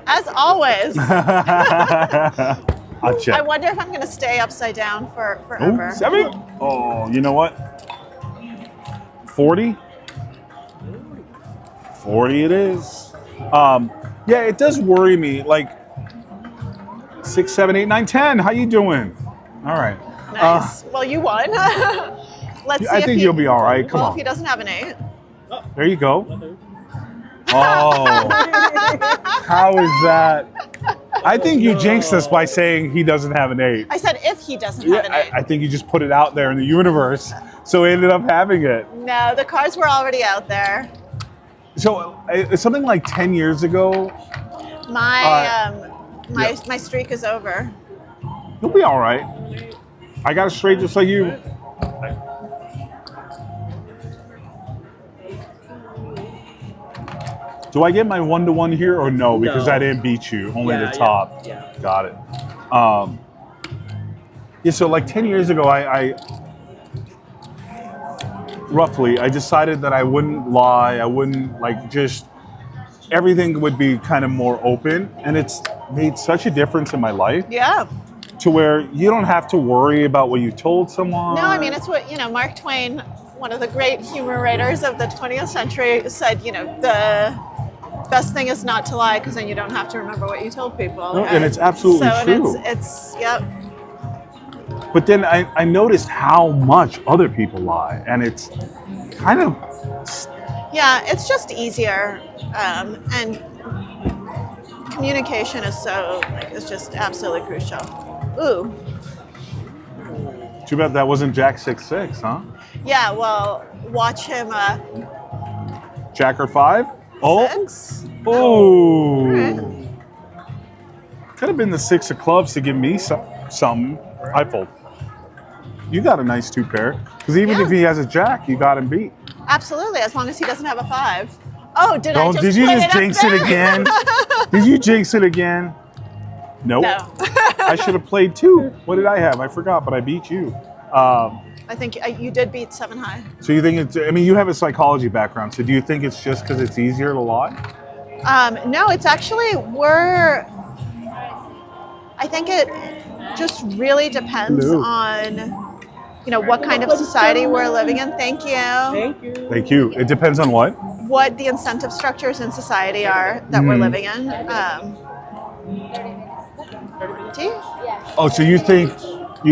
Speaker 2: As always.
Speaker 1: I'll check.
Speaker 2: I wonder if I'm going to stay upside down forever.
Speaker 1: Oh, 7? Oh, you know what? 40? 40 it is. Yeah, it does worry me. Like 6, 7, 8, 9, 10. How you doing? All right.
Speaker 2: Nice. Well, you won. Let's see
Speaker 1: I think you'll be all right. Come
Speaker 2: Well,
Speaker 1: on.
Speaker 2: if he doesn't have an 8.
Speaker 1: There you go. Oh, how is that? I think you jinxed us by saying he doesn't have an 8.
Speaker 2: I said if he doesn't have an 8.
Speaker 1: I think you just put it out there in the universe, so he ended up having it.
Speaker 2: No, the cards were already out there.
Speaker 1: So something like 10 years ago,
Speaker 2: My streak is over.
Speaker 1: you'll be all right. I got it straight just like you. Do I get my 1-to-1 here or no? Because
Speaker 4: No.
Speaker 1: I didn't beat you, only
Speaker 4: Yeah,
Speaker 1: the top.
Speaker 4: yeah.
Speaker 1: Got it. Yeah, so like 10 years ago, I roughly, I decided that I wouldn't lie. I wouldn't everything would be kind of more open. And it's made such a difference in my life
Speaker 2: Yeah.
Speaker 1: to where you don't have to worry about what you told someone.
Speaker 2: No, I mean, it's what, Mark Twain, one of the great humor writers of the 20th century, said, the best thing is not to lie because then you don't have to remember what you told people.
Speaker 1: No, and it's absolutely true.
Speaker 2: And it's yep.
Speaker 1: But then I noticed how much other people lie. And it's kind of,
Speaker 2: Yeah, it's just easier. And communication is it's just absolutely crucial. Ooh.
Speaker 1: too bad that wasn't Jack 6-6, huh?
Speaker 2: Yeah, well, watch him
Speaker 1: Jack or 5? Oh.
Speaker 2: 6.
Speaker 1: Oh.
Speaker 2: Alright.
Speaker 1: Could have been the 6 of clubs to give me something. I fold. You got a nice 2 pair. Because even
Speaker 2: Yeah.
Speaker 1: if he has a Jack, you got him beat.
Speaker 2: Absolutely, as long as he doesn't have a 5. Oh, did I just
Speaker 1: Did you
Speaker 2: put
Speaker 1: just
Speaker 2: it up
Speaker 1: jinx
Speaker 2: there?
Speaker 1: it again? Did you jinx it again? Nope.
Speaker 2: No.
Speaker 1: I should have played 2. What did I have? I forgot, but I beat you.
Speaker 2: I think you did beat 7 high.
Speaker 1: So you think you have a psychology background, so do you think it's just because it's easier to lie?
Speaker 2: No, it's actually I think it just really depends
Speaker 1: Hello.
Speaker 2: on what kind of society we're living in. Thank you.
Speaker 4: Thank you.
Speaker 1: Thank you. It depends on what?
Speaker 2: What the incentive structures in society are that we're living in. Tea?
Speaker 1: Oh, so you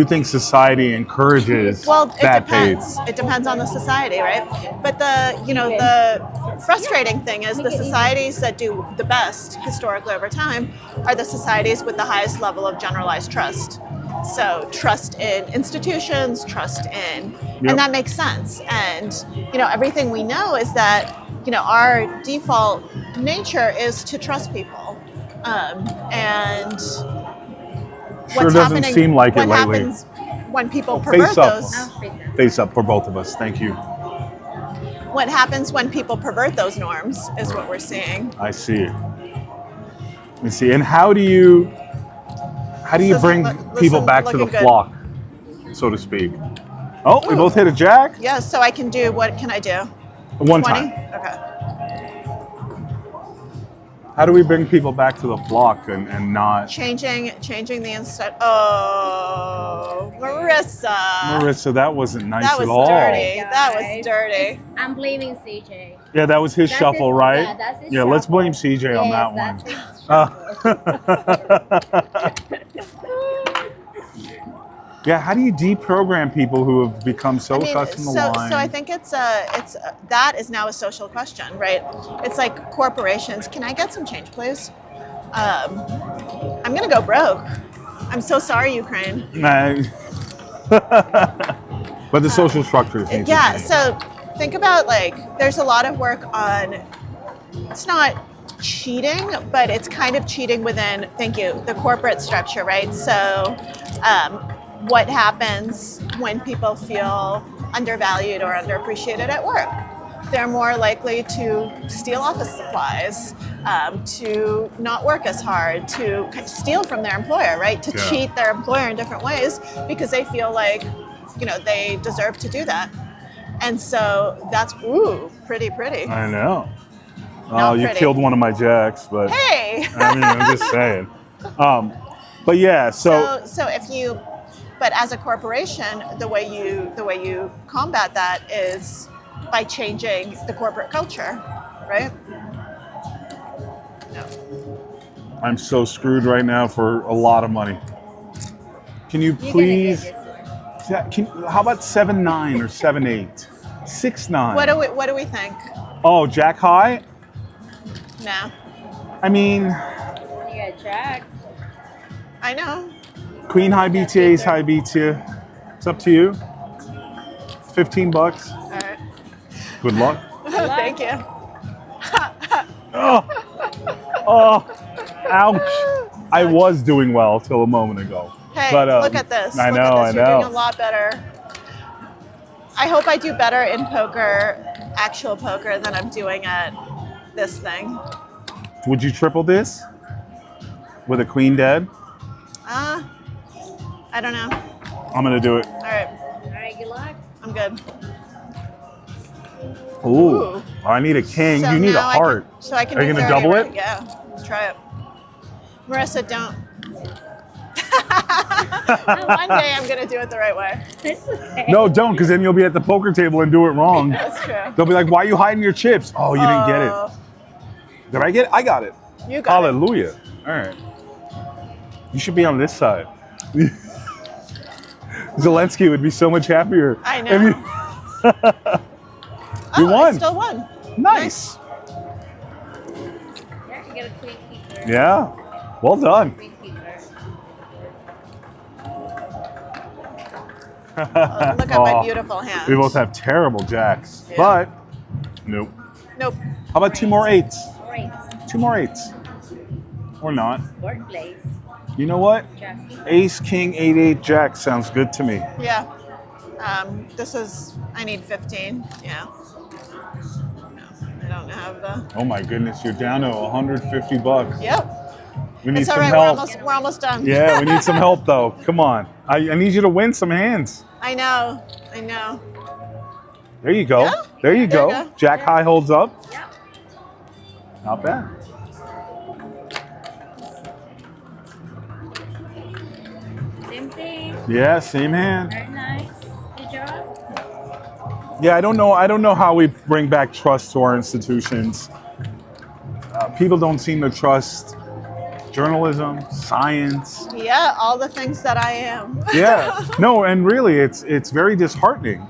Speaker 1: think society encourages
Speaker 2: Well, it
Speaker 1: bad
Speaker 2: depends.
Speaker 1: paid?
Speaker 2: It depends on the society, right? But the frustrating thing is the societies that do the best historically over time are the societies with the highest level of generalized trust. So trust in institutions, trust in,
Speaker 1: Yep.
Speaker 2: and that makes sense. And everything we know is that our default nature is to trust people, and
Speaker 1: Sure doesn't seem like it
Speaker 2: what
Speaker 1: lately.
Speaker 2: happens when people
Speaker 1: Face
Speaker 2: pervert
Speaker 1: up.
Speaker 2: those.
Speaker 1: Face up for both of us. Thank you.
Speaker 2: What happens when people pervert those norms is what we're seeing.
Speaker 1: I see it. Let me see. And how do you
Speaker 2: So
Speaker 1: bring people back to the
Speaker 2: looking good.
Speaker 1: flock, so to speak? Oh, we both hit a Jack.
Speaker 2: Yeah, so I can do, what can I do?
Speaker 1: One
Speaker 2: 20?
Speaker 1: time.
Speaker 2: Okay.
Speaker 1: How do we bring people back to the flock and not?
Speaker 2: Changing the instead. Oh, Marissa.
Speaker 1: Marissa, that wasn't nice
Speaker 2: That was
Speaker 1: at all.
Speaker 2: dirty. That was dirty.
Speaker 3: I'm blaming CJ.
Speaker 1: Yeah, that was his
Speaker 3: That's
Speaker 1: shuffle,
Speaker 3: his-
Speaker 1: right?
Speaker 3: yeah, that's his
Speaker 1: Let's
Speaker 3: shuffle.
Speaker 1: blame CJ on that
Speaker 3: Yes,
Speaker 1: one.
Speaker 3: that's his
Speaker 1: Yeah, how do you deprogram people who have become so sucked in the line?
Speaker 2: So I think that is now a social question, right? It's like corporations. Can I get some change, please? I'm gonna go broke. I'm so sorry, Ukraine.
Speaker 1: Nah. But the social structures need to
Speaker 2: Yeah.
Speaker 1: change.
Speaker 2: So think about there's a lot of work on. It's not cheating, but it's kind of cheating within. Thank you. The corporate structure, right? So. What happens when people feel undervalued or underappreciated at work? They're more likely to steal office supplies, to not work as hard, to steal from their employer, right? To
Speaker 1: Yeah.
Speaker 2: cheat their employer in different ways because they feel like, they deserve to do that. And so that's, pretty.
Speaker 1: I know.
Speaker 2: Not
Speaker 1: Oh, you
Speaker 2: pretty.
Speaker 1: killed one of my Jacks, but
Speaker 2: Hey!
Speaker 1: I mean, I'm just saying. But yeah, so
Speaker 2: So if you, but as a corporation, the way you combat that is by changing the corporate culture, right? No.
Speaker 1: I'm so screwed right now for a lot of money. Can you
Speaker 3: You're
Speaker 1: please?
Speaker 3: gonna get this one.
Speaker 1: How about 7-9 or 7-8? 6-9.
Speaker 2: What do we think?
Speaker 1: Oh, Jack High?
Speaker 2: No,
Speaker 1: I mean,
Speaker 3: You got Jack.
Speaker 2: I know.
Speaker 1: Queen High beats you, Ace High beats you. It's up to you. $15.
Speaker 2: All right.
Speaker 1: Good luck.
Speaker 2: Thank you.
Speaker 1: Oh, oh, ouch. I was doing well till a moment ago.
Speaker 2: Hey,
Speaker 1: But,
Speaker 2: look at this.
Speaker 1: I
Speaker 2: Look
Speaker 1: know,
Speaker 2: at
Speaker 1: I
Speaker 2: this. You're
Speaker 1: know.
Speaker 2: doing a lot better. I hope I do better in poker, actual poker, than I'm doing at this thing.
Speaker 1: Would you triple this with a queen dead?
Speaker 2: I don't know.
Speaker 1: I'm gonna do it.
Speaker 2: All right,
Speaker 3: All right, good luck.
Speaker 2: I'm good.
Speaker 1: Ooh, I need a king.
Speaker 2: So
Speaker 1: You need a
Speaker 2: now
Speaker 1: heart.
Speaker 2: I can
Speaker 1: Are you
Speaker 2: do
Speaker 1: gonna
Speaker 2: 30,
Speaker 1: double
Speaker 2: right?
Speaker 1: it?
Speaker 2: Yeah, let's try it. Marissa, don't. One day I'm gonna do it the right way.
Speaker 3: It's okay.
Speaker 1: No, don't, because then you'll be at the poker table and do it wrong.
Speaker 2: That's true.
Speaker 1: They'll be like, "Why are you hiding your chips?" Oh, you didn't get it. Did I get it? I got it.
Speaker 2: You got it.
Speaker 1: Hallelujah. All right. You should be on this side. Zelensky would be so much happier.
Speaker 2: I know.
Speaker 1: if you-
Speaker 2: Oh,
Speaker 1: You won.
Speaker 2: I still won.
Speaker 1: Nice.
Speaker 3: Yeah, you get a queen keeper.
Speaker 1: Yeah. Well done.
Speaker 3: Queen keeper.
Speaker 2: Look at my
Speaker 1: Oh,
Speaker 2: beautiful hands.
Speaker 1: We both have terrible jacks.
Speaker 2: Yeah.
Speaker 1: But, nope.
Speaker 2: Nope.
Speaker 1: How about 2 more 8s?
Speaker 3: All right.
Speaker 1: 2 more 8s. Or not.
Speaker 3: Workplace.
Speaker 1: You know what?
Speaker 3: Jack.
Speaker 1: Ace, King, 8, Jack sounds good to me.
Speaker 2: Yeah. This is. I need 15. Yeah. No, I don't have the.
Speaker 1: Oh my goodness, you're down to $150.
Speaker 2: Yep.
Speaker 1: We need
Speaker 2: It's all
Speaker 1: some
Speaker 2: right.
Speaker 1: help.
Speaker 2: We're almost done.
Speaker 1: Yeah, we need some help though. Come on. I need you to win some hands.
Speaker 2: I know. I know.
Speaker 1: There you go.
Speaker 2: Yeah?
Speaker 1: There you
Speaker 2: There
Speaker 1: go.
Speaker 2: you go.
Speaker 1: Jack High holds up.
Speaker 3: Yeah.
Speaker 1: Not bad.
Speaker 3: Same thing.
Speaker 1: Yeah, same hand.
Speaker 3: Very nice. Good job.
Speaker 1: Yeah, I don't know how we bring back trust to our institutions. People don't seem to trust journalism, science.
Speaker 2: Yeah. All the things that I am.
Speaker 1: Yeah. No, and really, it's very disheartening.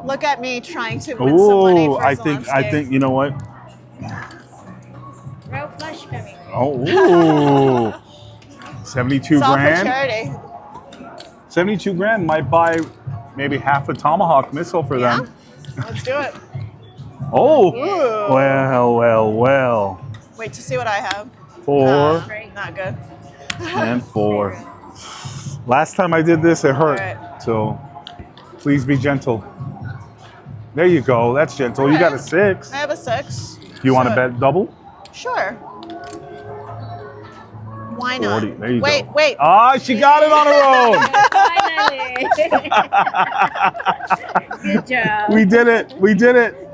Speaker 2: Look at me trying to win some money
Speaker 1: Oh,
Speaker 2: for
Speaker 1: I
Speaker 2: Zelensky.
Speaker 1: think you know what?
Speaker 3: Royal flush coming.
Speaker 1: Oh, ooh. 72
Speaker 2: It's all for
Speaker 1: grand.
Speaker 2: charity.
Speaker 1: 72 grand might buy maybe half a Tomahawk missile for
Speaker 2: Yeah.
Speaker 1: them.
Speaker 2: Let's do it.
Speaker 1: Oh,
Speaker 2: Ooh.
Speaker 1: well.
Speaker 2: Wait to see what I have.
Speaker 1: 4
Speaker 3: Great.
Speaker 2: Not good.
Speaker 1: and 4. Last time I did this, it hurt.
Speaker 2: All right.
Speaker 1: So please be gentle. There you go. That's gentle. You got a 6.
Speaker 2: I have a 6.
Speaker 1: You want to
Speaker 2: So-
Speaker 1: bet double?
Speaker 2: Sure. Why not?
Speaker 1: 40. There you
Speaker 2: wait,
Speaker 1: go.
Speaker 2: Wait.
Speaker 1: Ah, she got it on her
Speaker 3: Finally. Good job.
Speaker 1: own. We did it. We did it.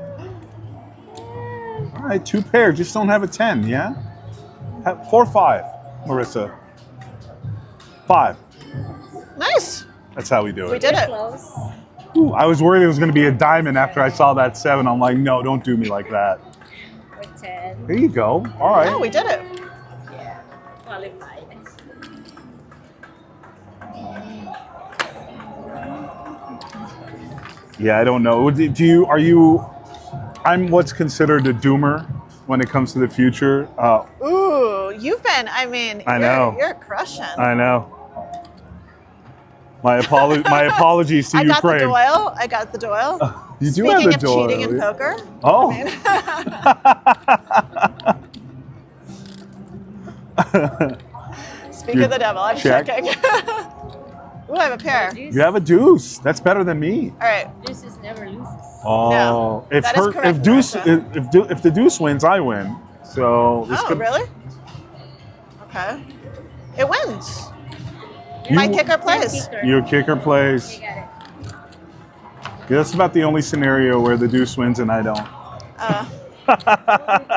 Speaker 1: All right, 2 pair. Just don't have a 10, yeah? 4, 5, Marissa. 5.
Speaker 2: Nice.
Speaker 1: That's how we do it.
Speaker 2: We did it.
Speaker 3: Close.
Speaker 1: Ooh, I was worried it was going to be a diamond after I saw that 7. I'm like, no, don't do me like that.
Speaker 3: With 10.
Speaker 1: There you go. All right.
Speaker 2: No, we did it.
Speaker 3: Yeah. Qualified.
Speaker 1: Yeah, I don't know. I'm what's considered a doomer when it comes to the future.
Speaker 2: Ooh, you've been. I mean,
Speaker 1: I know.
Speaker 2: You're crushing.
Speaker 1: I know. My apologies to
Speaker 2: I got the
Speaker 1: Ukraine.
Speaker 2: Doyle. I got the Doyle.
Speaker 1: You do
Speaker 2: Speaking
Speaker 1: have the
Speaker 2: of
Speaker 1: Doyle.
Speaker 2: cheating in poker.
Speaker 1: Oh.
Speaker 2: Speak
Speaker 1: You
Speaker 2: of the devil. I'm
Speaker 1: check.
Speaker 2: checking. Ooh, I have a pair.
Speaker 3: Deuce.
Speaker 1: You have a deuce. That's better than me.
Speaker 2: All right.
Speaker 3: Deuces never loses.
Speaker 1: Oh,
Speaker 2: No,
Speaker 1: if
Speaker 2: that is
Speaker 1: her,
Speaker 2: correct,
Speaker 1: if deuce
Speaker 2: Marissa.
Speaker 1: if the deuce wins, I win. So this
Speaker 2: Oh,
Speaker 1: could,
Speaker 2: really? Okay. It wins.
Speaker 1: You-
Speaker 2: My kicker plays.
Speaker 3: Kicker.
Speaker 1: Your kicker plays.
Speaker 3: You got it.
Speaker 1: Yeah, that's about the only scenario where the deuce wins and I don't.
Speaker 2: Uh,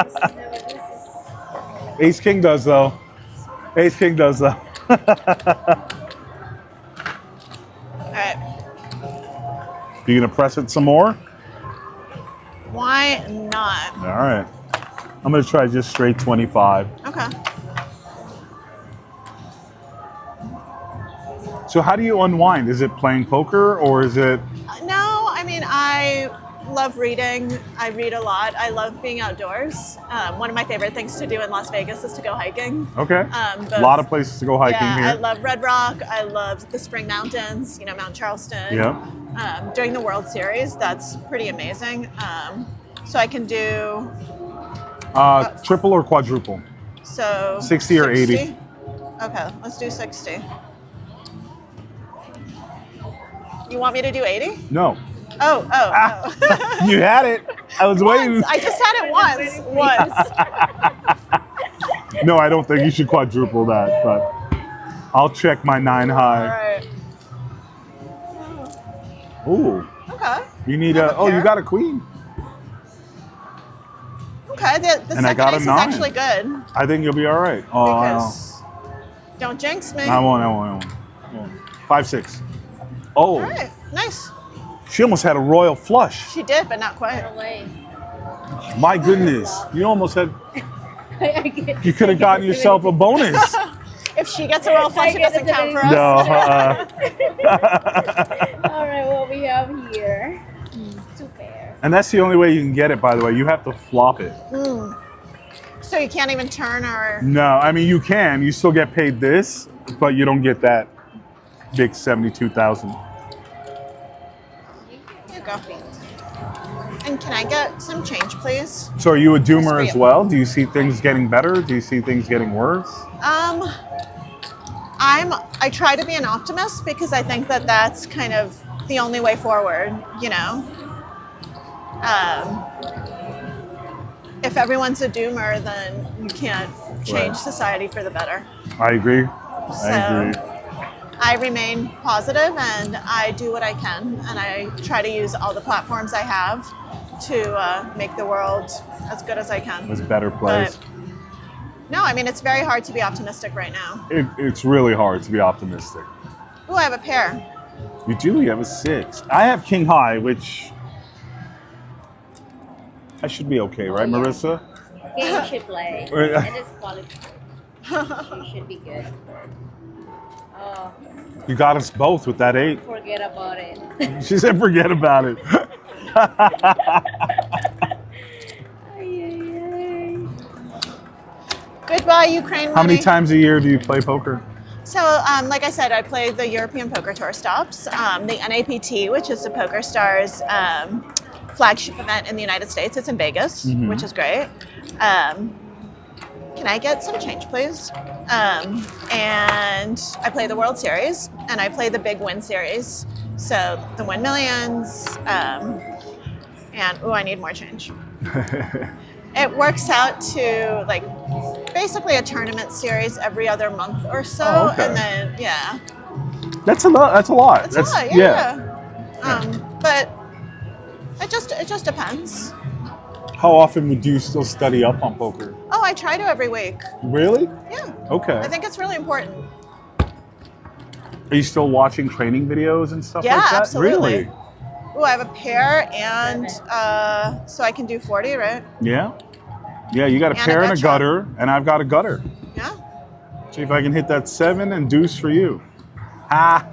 Speaker 3: Deuces never loses.
Speaker 1: Ace King does though. Ace King does though.
Speaker 2: All right.
Speaker 1: You gonna press it some more?
Speaker 2: Why not?
Speaker 1: All right. I'm gonna try just straight 25.
Speaker 2: Okay.
Speaker 1: So how do you unwind? Is it playing poker or is it?
Speaker 2: No, I mean, I love reading. I read a lot. I love being outdoors. One of my favorite things to do in Las Vegas is to go hiking.
Speaker 1: Okay.
Speaker 2: Both-
Speaker 1: A lot of places to go hiking
Speaker 2: yeah,
Speaker 1: here.
Speaker 2: I love Red Rock. I love the Spring Mountains, Mount Charleston.
Speaker 1: Yeah.
Speaker 2: During the World Series, that's pretty amazing. So I can do
Speaker 1: Triple or quadruple?
Speaker 2: so
Speaker 1: 60 or 80?
Speaker 2: Okay, let's do 60. You want me to do 80?
Speaker 1: No.
Speaker 2: Oh.
Speaker 1: You had it. I was waiting.
Speaker 2: Once. I just had it once.
Speaker 1: No, I don't think you should quadruple that, but I'll check my 9
Speaker 2: All
Speaker 1: high.
Speaker 2: right.
Speaker 1: Ooh.
Speaker 2: Okay.
Speaker 1: You need
Speaker 2: Have
Speaker 1: a,
Speaker 2: a
Speaker 1: oh, you
Speaker 2: pair?
Speaker 1: got a queen.
Speaker 2: Okay, the
Speaker 1: And I
Speaker 2: second
Speaker 1: got a
Speaker 2: ace is
Speaker 1: 9.
Speaker 2: actually good
Speaker 1: I think you'll be all right. Oh,
Speaker 2: because don't jinx me.
Speaker 1: I won't. 5-6. Oh,
Speaker 2: All right, nice.
Speaker 1: she almost had a royal flush.
Speaker 2: She did, but not quite.
Speaker 3: No way.
Speaker 1: My goodness. You almost had,
Speaker 3: I get-
Speaker 1: you could have gotten yourself a bonus.
Speaker 2: If she gets a roll flush, it doesn't count for us.
Speaker 1: No.
Speaker 3: All right, what we have here? 2 pair.
Speaker 1: And that's the only way you can get it, by the way. You have to flop it.
Speaker 2: So you can't even turn or.
Speaker 1: No, I mean, you can. You still get paid this, but you don't get that big 72,000.
Speaker 2: Here you go. And can I get some change, please?
Speaker 1: So are you a doomer
Speaker 2: for
Speaker 1: as
Speaker 2: you.
Speaker 1: well? Do you see things getting better? Do you see things getting worse?
Speaker 2: I try to be an optimist because I think that that's kind of the only way forward, If everyone's a doomer, then you can't change
Speaker 1: Right.
Speaker 2: society for the better.
Speaker 1: I agree.
Speaker 2: So-
Speaker 1: I agree.
Speaker 2: I remain positive and I do what I can, and I try to use all the platforms I have to make the world as good as I can.
Speaker 1: It's a better place.
Speaker 2: No, I mean, it's very hard to be optimistic right now.
Speaker 1: It's really hard to be optimistic.
Speaker 2: Ooh, I have a pair.
Speaker 1: You do. You have a 6. I have king high, which I should be okay, right,
Speaker 3: yeah.
Speaker 1: Marissa?
Speaker 3: Game should play.
Speaker 1: Right.
Speaker 3: And it's qualified. She should be good. Oh,
Speaker 1: You got us both with that 8.
Speaker 3: forget about it.
Speaker 1: She said, forget about it.
Speaker 2: Goodbye, Ukraine
Speaker 1: How many
Speaker 2: money.
Speaker 1: times a year do you play poker?
Speaker 2: So, like I said, I play the European Poker Tour stops, the NAPT, which is the Poker Stars flagship event in the United States. It's in Vegas, which is great. Can I get some change, please? And I play the World Series, and I play the Big Win Series. So the Win Millions, and I need more change. It works out to like basically a tournament series every other month or so,
Speaker 1: Oh, okay.
Speaker 2: and then
Speaker 1: That's a lot. That's a lot.
Speaker 2: it's a lot, yeah. But it just depends.
Speaker 1: How often do you still study up on poker?
Speaker 2: Oh, I try to every week.
Speaker 1: Really?
Speaker 2: Yeah,
Speaker 1: Okay.
Speaker 2: I think it's really important.
Speaker 1: Are you still watching training videos and stuff
Speaker 2: Yeah,
Speaker 1: like that?
Speaker 2: absolutely.
Speaker 1: Really?
Speaker 2: Ooh, I have a pair, and so I can do 40, right?
Speaker 1: Yeah. Yeah, you got a
Speaker 2: And a
Speaker 1: pair and a
Speaker 2: gut shot.
Speaker 1: gutter, and I've got a gutter.
Speaker 2: Yeah.
Speaker 1: See if I can hit that 7 and deuce for you. Ah.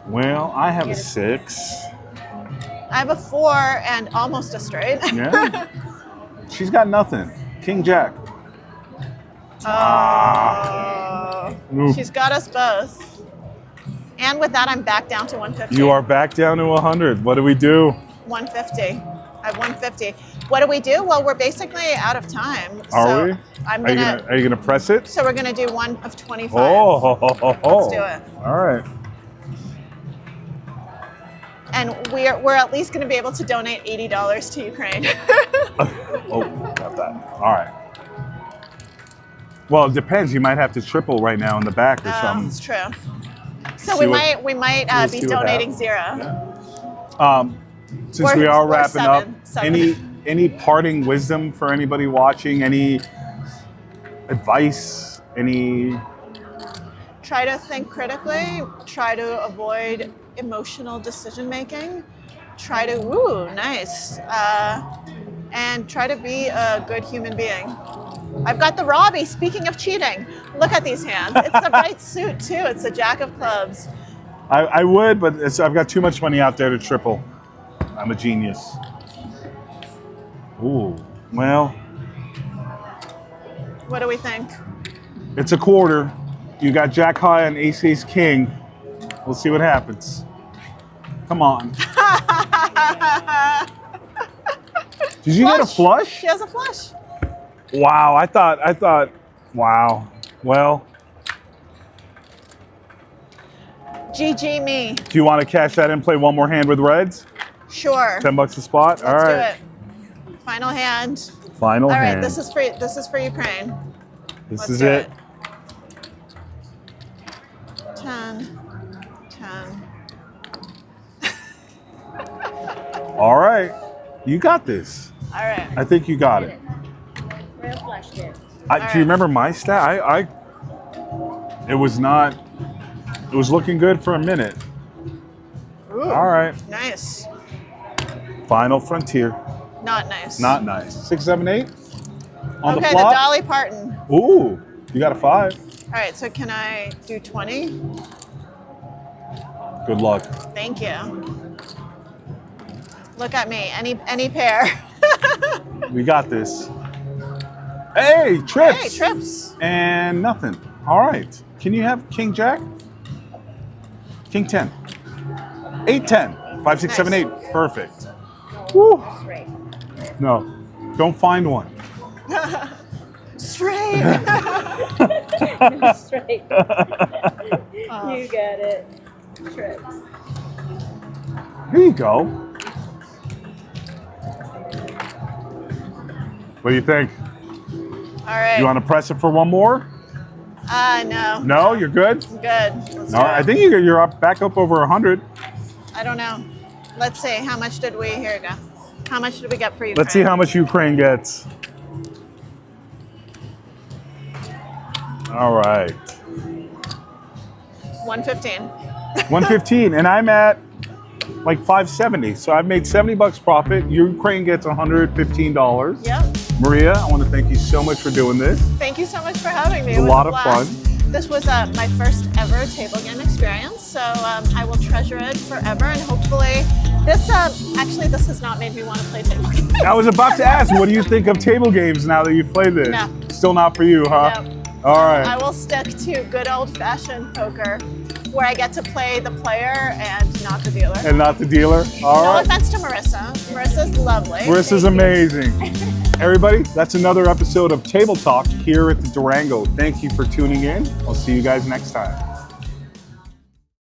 Speaker 1: Well, I have a 6.
Speaker 2: I have a 4 and almost a straight.
Speaker 1: Yeah. She's got nothing. King Jack. Ooh.
Speaker 2: She's got us both. And with that, I'm back down to 150.
Speaker 1: You are back down to 100. What do we do?
Speaker 2: 150. I have 150. What do we do? Well, we're basically out of time.
Speaker 1: Are
Speaker 2: so
Speaker 1: we? Are you gonna press it?
Speaker 2: So we're gonna do 1 of 25.
Speaker 1: Oh.
Speaker 2: Let's do it.
Speaker 1: All right.
Speaker 2: And we're at least gonna be able to donate $80 to Ukraine.
Speaker 1: Oh, got that. All right. Well, it depends. You might have to triple right now in the back or something.
Speaker 2: It's true. So
Speaker 1: See
Speaker 2: we
Speaker 1: what-
Speaker 2: might
Speaker 1: we'll
Speaker 2: be
Speaker 1: see what
Speaker 2: donating
Speaker 1: happens.
Speaker 2: 0.
Speaker 1: Since we are
Speaker 2: We're
Speaker 1: wrapping up,
Speaker 2: seven.
Speaker 1: any parting wisdom for anybody watching? Any advice? Any?
Speaker 2: Try to think critically. Try to avoid emotional decision making. Try to, ooh, nice. And try to be a good human being. I've got the Robbie, speaking of cheating. Look at these hands. It's the right suit too. It's a jack of clubs.
Speaker 1: I would, but I've got too much money out there to triple. I'm a genius. Ooh, well,
Speaker 2: What do we think?
Speaker 1: it's a quarter. You got Jack High and Ace Ace King. We'll see what happens. Come on. Did you get a flush?
Speaker 2: She has a flush.
Speaker 1: Wow, I thought, wow. Well,
Speaker 2: GG me.
Speaker 1: do you want to cash that in, play one more hand with reds?
Speaker 2: Sure.
Speaker 1: $10 a spot? All
Speaker 2: Let's
Speaker 1: right.
Speaker 2: do it. Final hand.
Speaker 1: Final
Speaker 2: All
Speaker 1: hand.
Speaker 2: right, this is for Ukraine.
Speaker 1: This
Speaker 2: Let's
Speaker 1: is
Speaker 2: do
Speaker 1: it.
Speaker 2: 10.
Speaker 1: All right. You got this.
Speaker 2: All right.
Speaker 1: I think you got it.
Speaker 3: Real flush did.
Speaker 1: Do you remember my stat? It was not, it was looking good for a minute.
Speaker 2: Ooh,
Speaker 1: All right.
Speaker 2: nice.
Speaker 1: Final frontier.
Speaker 2: Not nice.
Speaker 1: Not nice. 6, 7, 8 on
Speaker 2: okay,
Speaker 1: the flop.
Speaker 2: Dolly Parton.
Speaker 1: Ooh, you got a 5.
Speaker 2: All right, so can I do 20?
Speaker 1: Good luck.
Speaker 2: Thank you. Look at me. Any pair.
Speaker 1: We got this. Hey, trips.
Speaker 2: Hey, trips.
Speaker 1: And nothing. All right. Can you have King Jack? King 10. 8, 10. 5, 6, 7, 8. Perfect. Woo.
Speaker 3: Straight.
Speaker 1: No, don't find one.
Speaker 2: Straight.
Speaker 3: No, straight. You got it. Trips.
Speaker 1: Here you go. What do you think?
Speaker 2: All right.
Speaker 1: You want to press it for one more?
Speaker 2: No.
Speaker 1: No, you're good?
Speaker 2: I'm good. Let's
Speaker 1: All right, I think you're back up over 100.
Speaker 2: I don't know. Let's see. How much did we? Here we go. How much did we get for Ukraine?
Speaker 1: Let's see how much Ukraine gets. All right.
Speaker 2: 115.
Speaker 1: 115, and I'm at like 570. So I've made $70 profit. Ukraine gets $115.
Speaker 2: Yep.
Speaker 1: Maria, I want to thank you so much for doing this.
Speaker 2: Thank you so much for having me.
Speaker 1: It was a lot of
Speaker 2: blast.
Speaker 1: fun.
Speaker 2: This was my first ever table game experience, so I will treasure it forever. And hopefully, this has not made me want to play table games.
Speaker 1: I was about to ask, what do you think of table games now that you've played this?
Speaker 2: No.
Speaker 1: Still not for you, huh?
Speaker 2: No.
Speaker 1: All right.
Speaker 2: I will stick to good old-fashioned poker, where I get to play the player and not the dealer.
Speaker 1: And not the dealer. All
Speaker 2: No
Speaker 1: right.
Speaker 2: offense to Marissa. Marissa's lovely.
Speaker 1: Marissa's amazing. Everybody, that's another episode of Table Talk here at the Durango. Thank you for tuning in. I'll see you guys next time.